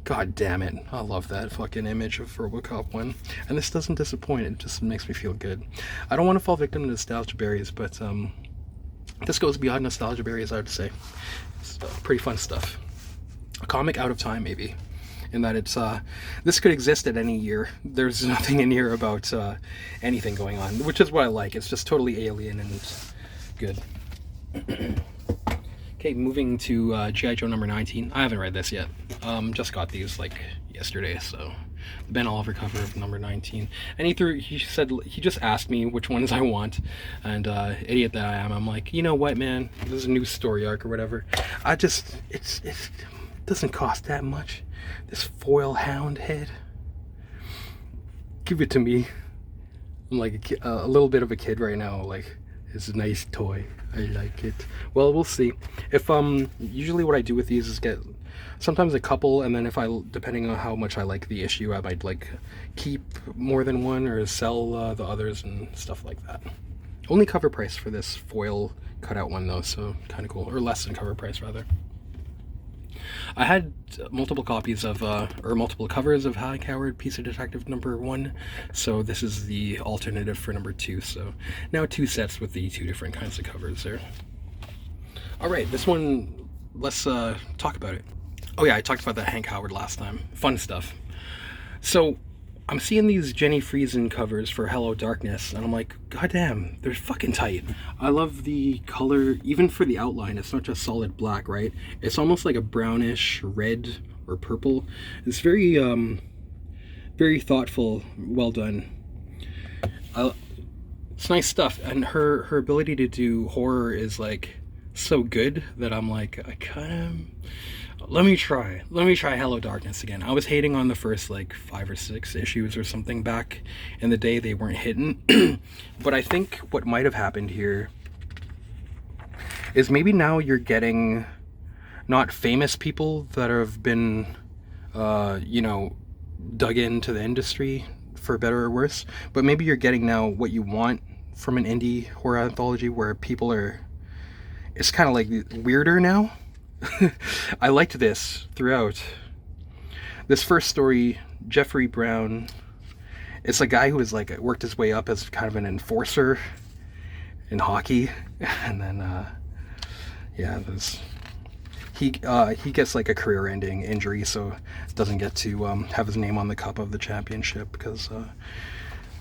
God damn it. I love that fucking image of RoboCop 1. And this doesn't disappoint, it just makes me feel good. I don't want to fall victim to nostalgia berries, but this goes beyond nostalgia berries, I would say. It's pretty fun stuff. A comic out of time, maybe. in that it's this could exist at any year. There's nothing in here about anything going on, which is what I like. It's just totally alien and good. Okay, moving to G.I. Joe number 19. I haven't read this yet. Just got these like yesterday, so the Ben Oliver cover of number 19. And he just asked me which ones I want, and idiot that I am, I'm like, you know what, man, this is a new story arc or whatever. It doesn't cost that much. This foil hound head, give it to me. I'm like a little bit of a kid right now, like, it's a nice toy, I like it. Well, we'll see. If usually what I do with these is get sometimes a couple, and then if depending on how much I like the issue, I might like keep more than one or sell the others and stuff like that. Only cover price for this foil cutout one though, so kind of cool, or less than cover price rather. I had multiple copies of, or multiple covers of High Coward Piece of Detective number 1, so this is the alternative for number 2, so now 2 sets with the 2 different kinds of covers there. Alright, this one, let's talk about it. Oh yeah, I talked about that Hank Howard last time. Fun stuff. So, I'm seeing these Jenny Friesen covers for Hello Darkness, and I'm like, goddamn, they're fucking tight. I love the color, even for the outline. It's not just solid black, right? It's almost like a brownish red or purple. It's very, very thoughtful, well done. It's nice stuff, and her ability to do horror is like so good that I'm like, I kind of... Let me try Hello Darkness again. I was hating on the first like 5 or 6 issues or something back in the day. They weren't hitting. But I think what might have happened here is maybe now you're getting not famous people that have been, you know, dug into the industry for better or worse, but maybe you're getting now what you want from an indie horror anthology where people are, it's kind of like weirder now. I liked this throughout. This first story, Jeffrey Brown, it's a guy who is like worked his way up as kind of an enforcer in hockey, and then yeah, he gets like a career-ending injury, so doesn't get to have his name on the cup of the championship because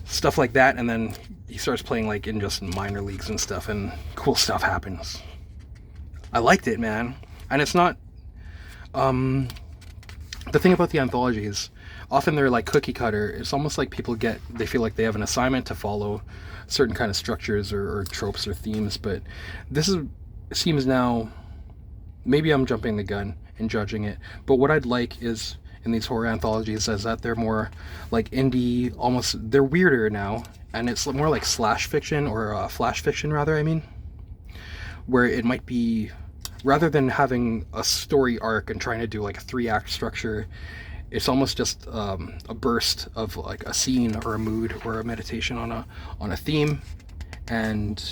stuff like that. And then he starts playing like in just minor leagues and stuff, and cool stuff happens. I liked it, man. And it's not, the thing about the anthologies, often they're like cookie cutter. It's almost like they feel like they have an assignment to follow certain kind of structures or tropes or themes, but seems now, maybe I'm jumping the gun and judging it, but what I'd like is, in these horror anthologies, is that they're more like indie, almost, they're weirder now, and it's more like slash fiction, or flash fiction rather, I mean, where it might be, rather than having a story arc and trying to do like a 3-act structure, it's almost just a burst of like a scene or a mood or a meditation on a theme, and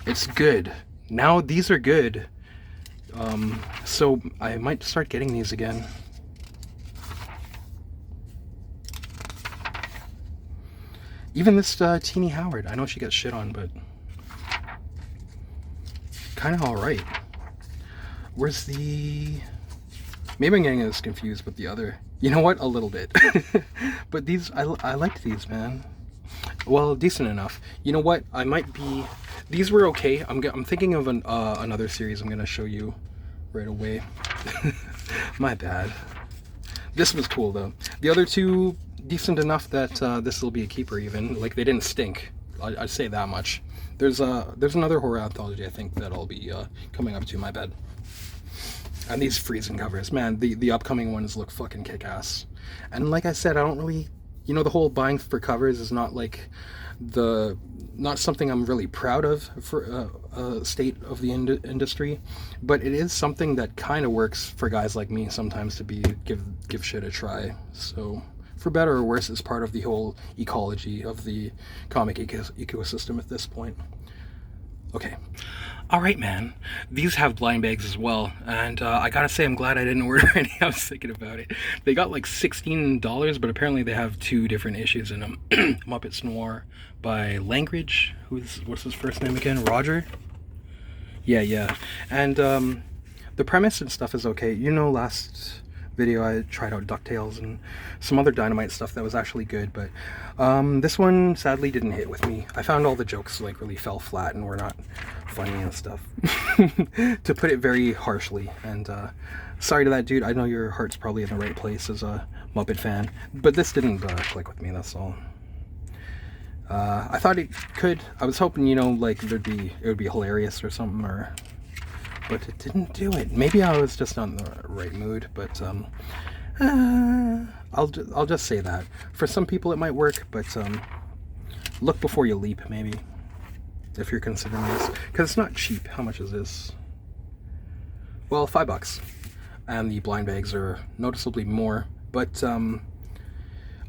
it's good. Now these are good, so I might start getting these again. Even this Teenie Howard, I know she gets shit on, but kind of alright. Where's the... Maybe I'm getting this confused with the other. You know what? A little bit. But these, I liked these, man. Well, decent enough. You know what? I might be... These were okay. I'm thinking of another series I'm going to show you right away. My bad. This was cool, though. The other two, decent enough that this will be a keeper even. Like, they didn't stink. I'd say that much. There's another horror anthology, I think, that I'll be coming up to. My bad. And these Friesen covers, man, the upcoming ones look fucking kick-ass. And like I said, I don't really, you know, the whole buying for covers is not like not something I'm really proud of for a state of the industry, but it is something that kind of works for guys like me sometimes to give shit a try. So for better or worse, it's part of the whole ecology of the comic ecosystem at this point. Okay. Alright, man. These have blind bags as well, and I gotta say I'm glad I didn't order any. I was thinking about it. They got like $16, but apparently they have 2 different issues in them. Muppets Noir by Langridge. What's his first name again? Roger? Yeah. And the premise and stuff is okay. You know, last video, I tried out DuckTales and some other Dynamite stuff that was actually good, but this one sadly didn't hit with me. I found all the jokes like really fell flat and were not funny and stuff, to put it very harshly. And sorry to that dude, I know your heart's probably in the right place as a Muppet fan, but this didn't click with me, that's all. I thought it could. I was hoping, you know, like it would be hilarious or something, but it didn't do it. Maybe I was just not in the right mood, but I'll just say that. For some people it might work, but look before you leap, maybe, if you're considering this, because it's not cheap. How much is this? Well, $5, and the blind bags are noticeably more, but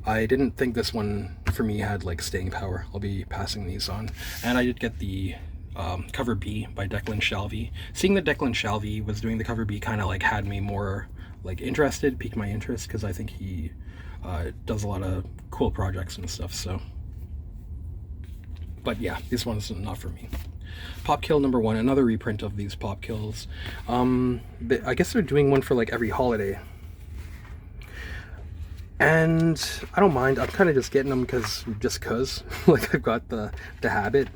I didn't think this one for me had like staying power. I'll be passing these on. And I did get the cover B by Declan Shalvey. Seeing that Declan Shalvey was doing the cover B kind of like had me more like interested, piqued my interest, because I think he does a lot of cool projects and stuff. So, but yeah, this one's not for me. Popkill #1, another reprint of these Popkills. I guess they're doing one for like every holiday. And I don't mind. I'm kind of just getting them because like I've got the habit.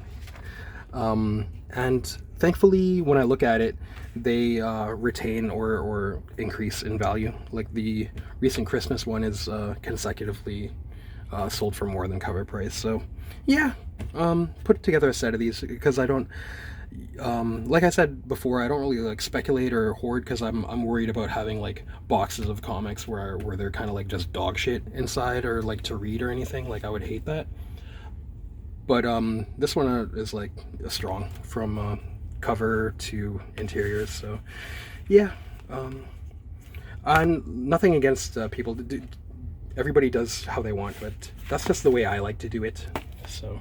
And thankfully, when I look at it, they retain or increase in value. Like the recent Christmas one is consecutively sold for more than cover price. So yeah, put together a set of these because I don't, like I said before, I don't really like speculate or hoard because I'm worried about having like boxes of comics where they're kind of like just dog shit inside or like to read or anything. Like I would hate that. But this one is like strong from cover to interiors. So yeah, I'm nothing against people. Everybody does how they want, but that's just the way I like to do it. So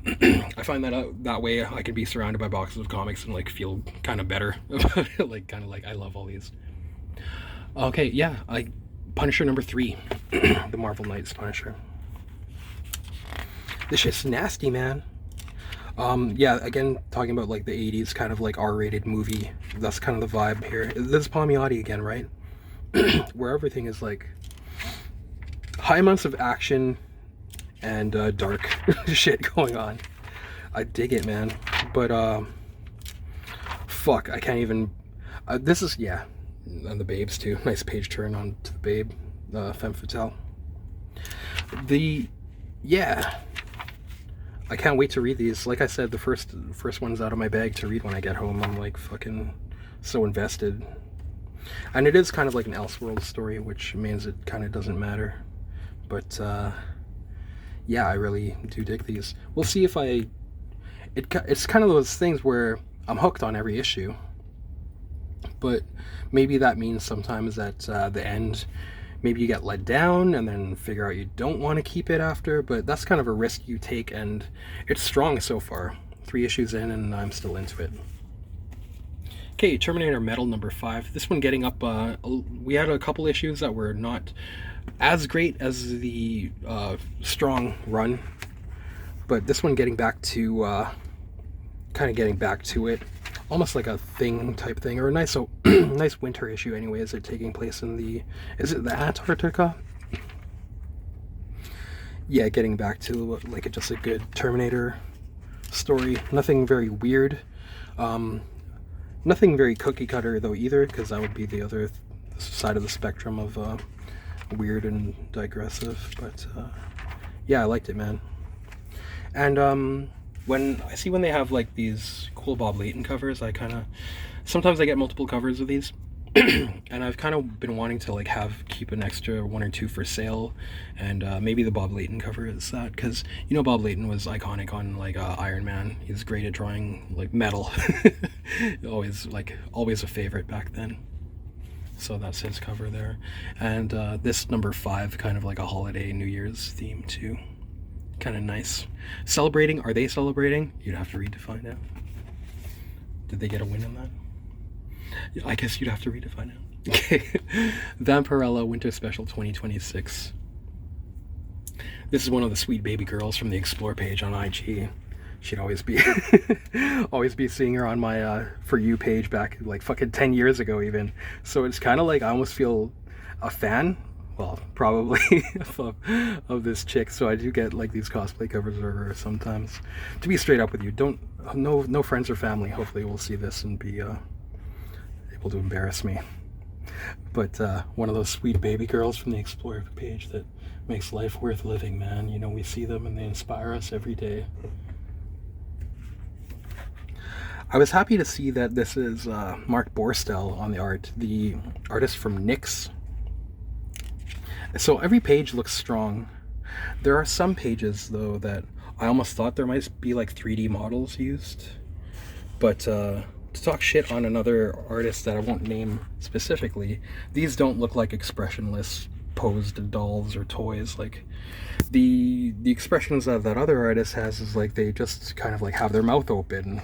I find that that way I can be surrounded by boxes of comics and like feel kind of better about it. Like kind of like I love all these. Okay, yeah, Punisher #3, the Marvel Knights Punisher. This shit's nasty, man. Yeah, again, talking about like the 80s kind of like R-rated movie. That's kind of the vibe here. This is Palmiotti again, right? Where everything is like high amounts of action and dark shit going on. I dig it, man. But fuck, I can't even. This is, yeah, and the Babes too. Nice page turn on to the Babe, Femme Fatale. Yeah, I can't wait to read these. Like I said, the first one's out of my bag to read when I get home. I'm like fucking so invested. And it is kind of like an Elseworlds story, which means it kind of doesn't matter. But yeah, I really do dig these. We'll see if it's kind of those things where I'm hooked on every issue. But maybe that means sometimes at the end, maybe you get let down and then figure out you don't want to keep it after, but that's kind of a risk you take, and it's strong so far. 3 issues in and I'm still into it. Okay, Terminator Metal #5. This one getting up, we had a couple issues that were not as great as the strong run, but this one getting back to, kind of getting back to it. Almost like a Thing type thing, or a nice nice winter issue anyway. Is it taking place in is it the Antarctica? Yeah, getting back to like just a good Terminator story. Nothing very weird. Nothing very cookie cutter though either, because that would be the other side of the spectrum of weird and digressive. But yeah, I liked it, man. And when they have like these cool Bob Layton covers, sometimes I get multiple covers of these. And I've kind of been wanting to like keep an extra 1 or 2 for sale, and maybe the Bob Layton cover is that, because you know Bob Layton was iconic on like Iron Man. He's great at drawing like metal. always a favorite back then. So that's his cover there, and this #5 kind of like a holiday New Year's theme too. Kind of nice. Celebrating? Are they celebrating? You'd have to read to find out. Did they get a win on that? I guess you'd have to read to find out. Okay. Vampirella Winter Special 2026. This is one of the sweet baby girls from the Explore page on IG. She'd always be seeing her on my For You page back like fucking 10 years ago even. So it's kind of like I almost feel a fan, well, probably of this chick. So I do get like these cosplay covers of her sometimes. To be straight up with you, don't no friends or family. Hopefully, will see this and be able to embarrass me. But one of those sweet baby girls from the Explorer page that makes life worth living, man. You know, we see them and they inspire us every day. I was happy to see that this is Mark Borstel on the art, the artist from NYX. So every page looks strong. There are some pages, though, that I almost thought there might be like 3D models used. But to talk shit on another artist that I won't name specifically, these don't look like expressionless posed dolls or toys. Like the expressions that other artist has is like they just kind of like have their mouth open.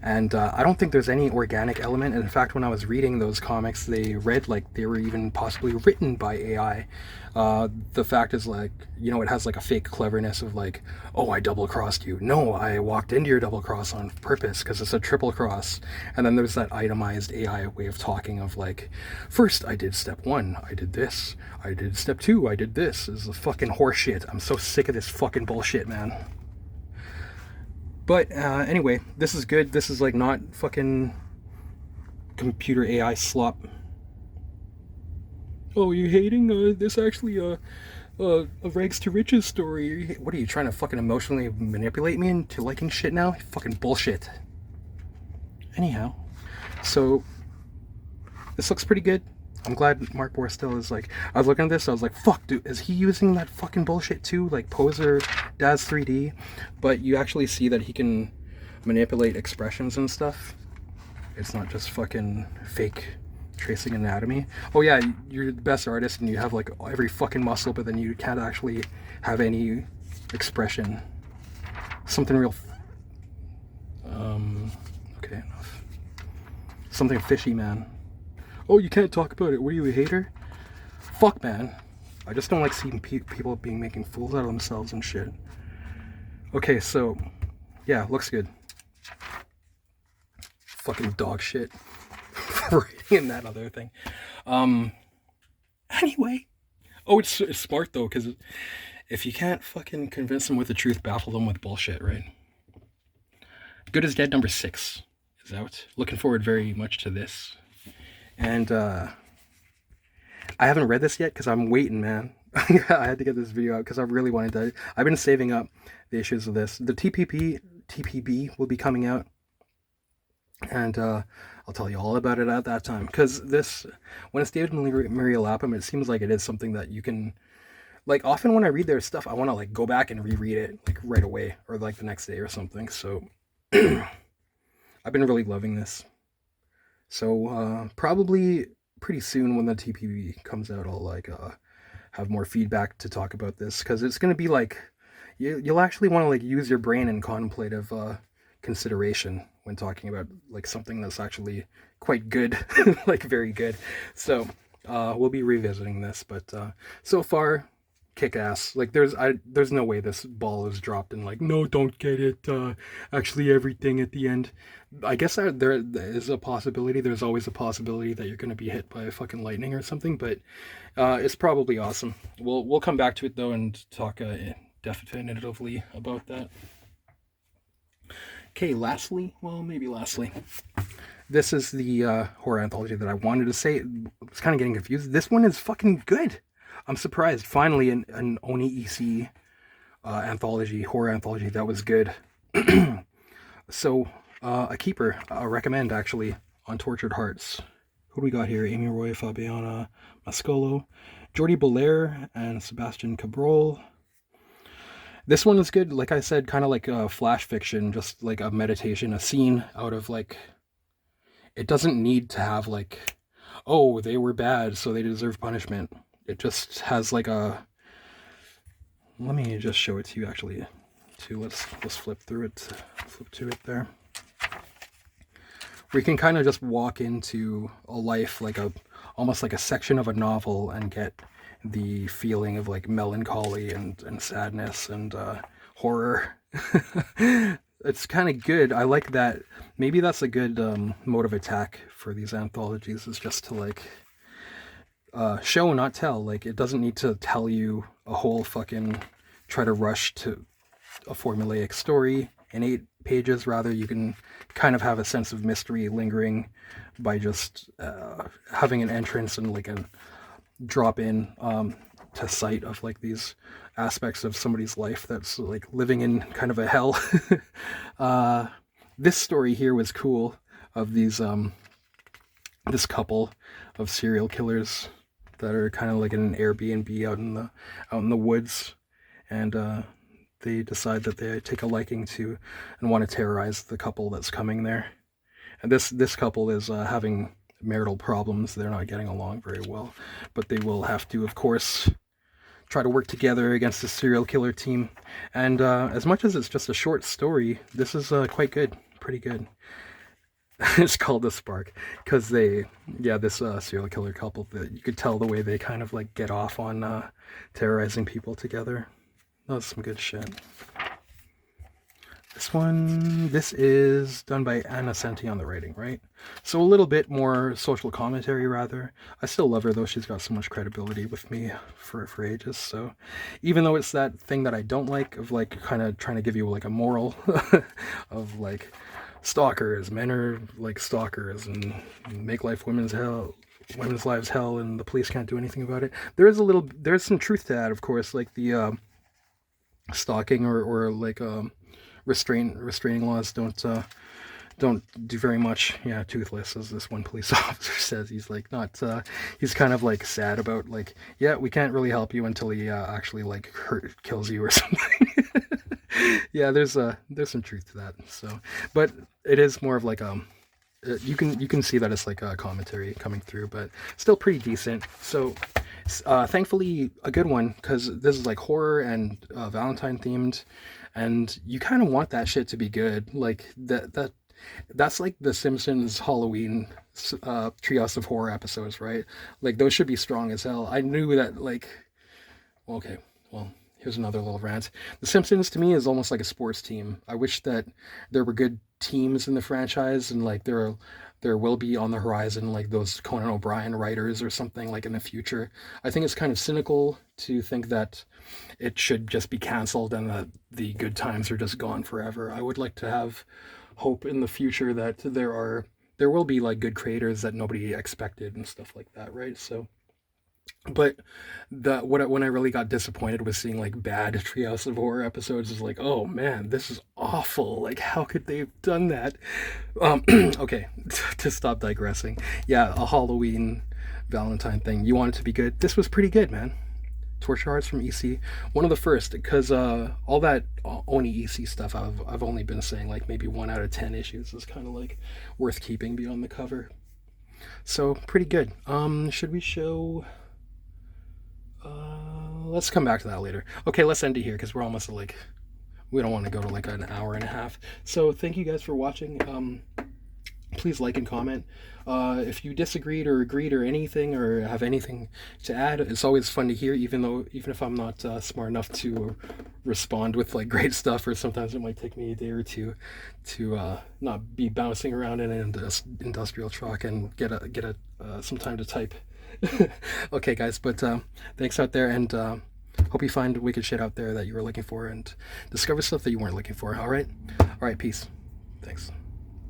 And I don't think there's any organic element. And in fact, when I was reading those comics, they read like they were even possibly written by AI. The fact is, like, you know, it has like a fake cleverness of like, oh, I double crossed you. No, I walked into your double cross on purpose because it's a triple cross. And then there's that itemized AI way of talking of like, first I did step 1, I did this. I did step 2, I did this. This is a fucking horseshit. I'm so sick of this fucking bullshit, man. But anyway, this is good. This is like not fucking computer AI slop. Oh, you hating? This actually a rags to riches story. What are you trying to fucking emotionally manipulate me into liking shit now? Fucking bullshit. Anyhow, so this looks pretty good. I'm glad Mark Borstel is like, I was looking at this, I was like, fuck, dude, is he using that fucking bullshit too? Like Poser, Daz 3D? But you actually see that he can manipulate expressions and stuff. It's not just fucking fake tracing anatomy. Oh yeah, you're the best artist and you have like every fucking muscle, but then you can't actually have any expression. Something real... okay, enough. Something fishy, man. Oh, you can't talk about it. Were you a hater? Fuck, man. I just don't like seeing people being making fools out of themselves and shit. Okay, so, yeah, looks good. Fucking dog shit. Reading that other thing. Anyway. Oh, it's smart, though, because if you can't fucking convince them with the truth, baffle them with bullshit, right? Good as Dead number 6 is out. Looking forward very much to this. And I haven't read this yet because I'm waiting, man. I had to get this video out because I really wanted to. I've been saving up the issues of this. The TPB will be coming out. And I'll tell you all about it at that time. Because this, when it's David Maria Lapham, it seems like it is something that you can... Like, often when I read their stuff, I want to, like, go back and reread it, like, right away. Or, like, the next day or something. So, I've been really loving this. So probably pretty soon when the TPB comes out, I'll like have more feedback to talk about this because it's gonna be like you'll actually want to like use your brain in contemplative consideration when talking about like something that's actually quite good, like very good. So we'll be revisiting this, but so far, kick ass. Like there's no way this ball is dropped and like, no, don't get it. Actually, everything at the end. I guess there is a possibility. There's always a possibility that you're going to be hit by a fucking lightning or something, but it's probably awesome. We'll come back to it though and talk definitively about that. Okay, lastly, this is the horror anthology that I wanted to say. I was kind of getting confused. This one is fucking good. I'm surprised. Finally, an Oni EC anthology, horror anthology that was good. So, a keeper, I recommend actually, on Tortured Hearts. Who do we got here? Amy Roy, Fabiana Mascolo, Jordi Belair, and Sebastian Cabrol. This one is good, like I said, kind of like a flash fiction, just like a meditation, a scene out of like... It doesn't need to have like, oh, they were bad, so they deserve punishment. It just has like a... Let me just show it to you actually, too. Let's flip through it, flip to it there. We can kind of just walk into a life like almost like a section of a novel and get the feeling of like melancholy and sadness and horror. It's kind of good. I like that. Maybe that's a good mode of attack for these anthologies, is just to like show, not tell. Like, it doesn't need to tell you a whole fucking try to rush to a formulaic story in 8 pages. Rather, you can kind of have a sense of mystery lingering by just having an entrance and like a drop in to sight of like these aspects of somebody's life that's like living in kind of a hell. This story here was cool, of these this couple of serial killers that are kind of like in an Airbnb out in the woods, and they decide that they take a liking to and want to terrorize the couple that's coming there. And this couple is having marital problems. They're not getting along very well, but they will have to, of course, try to work together against the serial killer team. And as much as it's just a short story, this is quite good, pretty good. It's called The Spark because this serial killer couple, that you could tell the way they kind of like get off on terrorizing people together. That's some good shit. This is done by Anna Senti on the writing, right? So a little bit more social commentary, rather. I still love her, though. She's got so much credibility with me for ages. So even though it's that thing that I don't like, of like kind of trying to give you like a moral of like stalkers, men are like stalkers and make women's lives hell, and the police can't do anything about it. There's some truth to that, of course, like the stalking or like restraining laws don't do very much. Yeah, toothless, as this one police officer says. He's like not he's kind of like sad about like, yeah, we can't really help you until he actually like kills you or something. Yeah, there's some truth to that. So, but it is more of like you can see that it's like a commentary coming through, but still pretty decent. So thankfully a good one, because this is like horror and Valentine themed, and you kind of want that shit to be good. Like that's like the Simpsons Halloween Treehouse of Horror episodes, right? Like those should be strong as hell. I knew that, like, okay, well, here's another little rant. The Simpsons to me is almost like a sports team. I wish that there were good teams in the franchise, and like there will be on the horizon, like those Conan O'Brien writers or something like in the future. I think it's kind of cynical to think that it should just be canceled and that the good times are just gone forever. I would like to have hope in the future that there will be like good creators that nobody expected and stuff like that, right? So, but when I really got disappointed was seeing like bad Treehouse of Horror episodes, is like, oh man, this is awful. Like, how could they have done that? Okay, to stop digressing. Yeah, a Halloween Valentine thing. You want it to be good. This was pretty good, man. Torture Arts from EC, one of the first, because all that Oni EC stuff I've only been saying like maybe 1 out of 10 issues is kind of like worth keeping beyond the cover. So pretty good. Should we show? Let's come back to that later. Okay, let's end it here because we're almost like, we don't want to go to like an hour and a half. So thank you guys for watching. Please like and comment. If you disagreed or agreed or anything, or have anything to add, it's always fun to hear, even if I'm not smart enough to respond with like great stuff, or sometimes it might take me a day or two to not be bouncing around in an industrial truck and get some time to type. Okay, guys, but thanks out there, and hope you find wicked shit out there that you were looking for, and discover stuff that you weren't looking for. All right, peace. Thanks.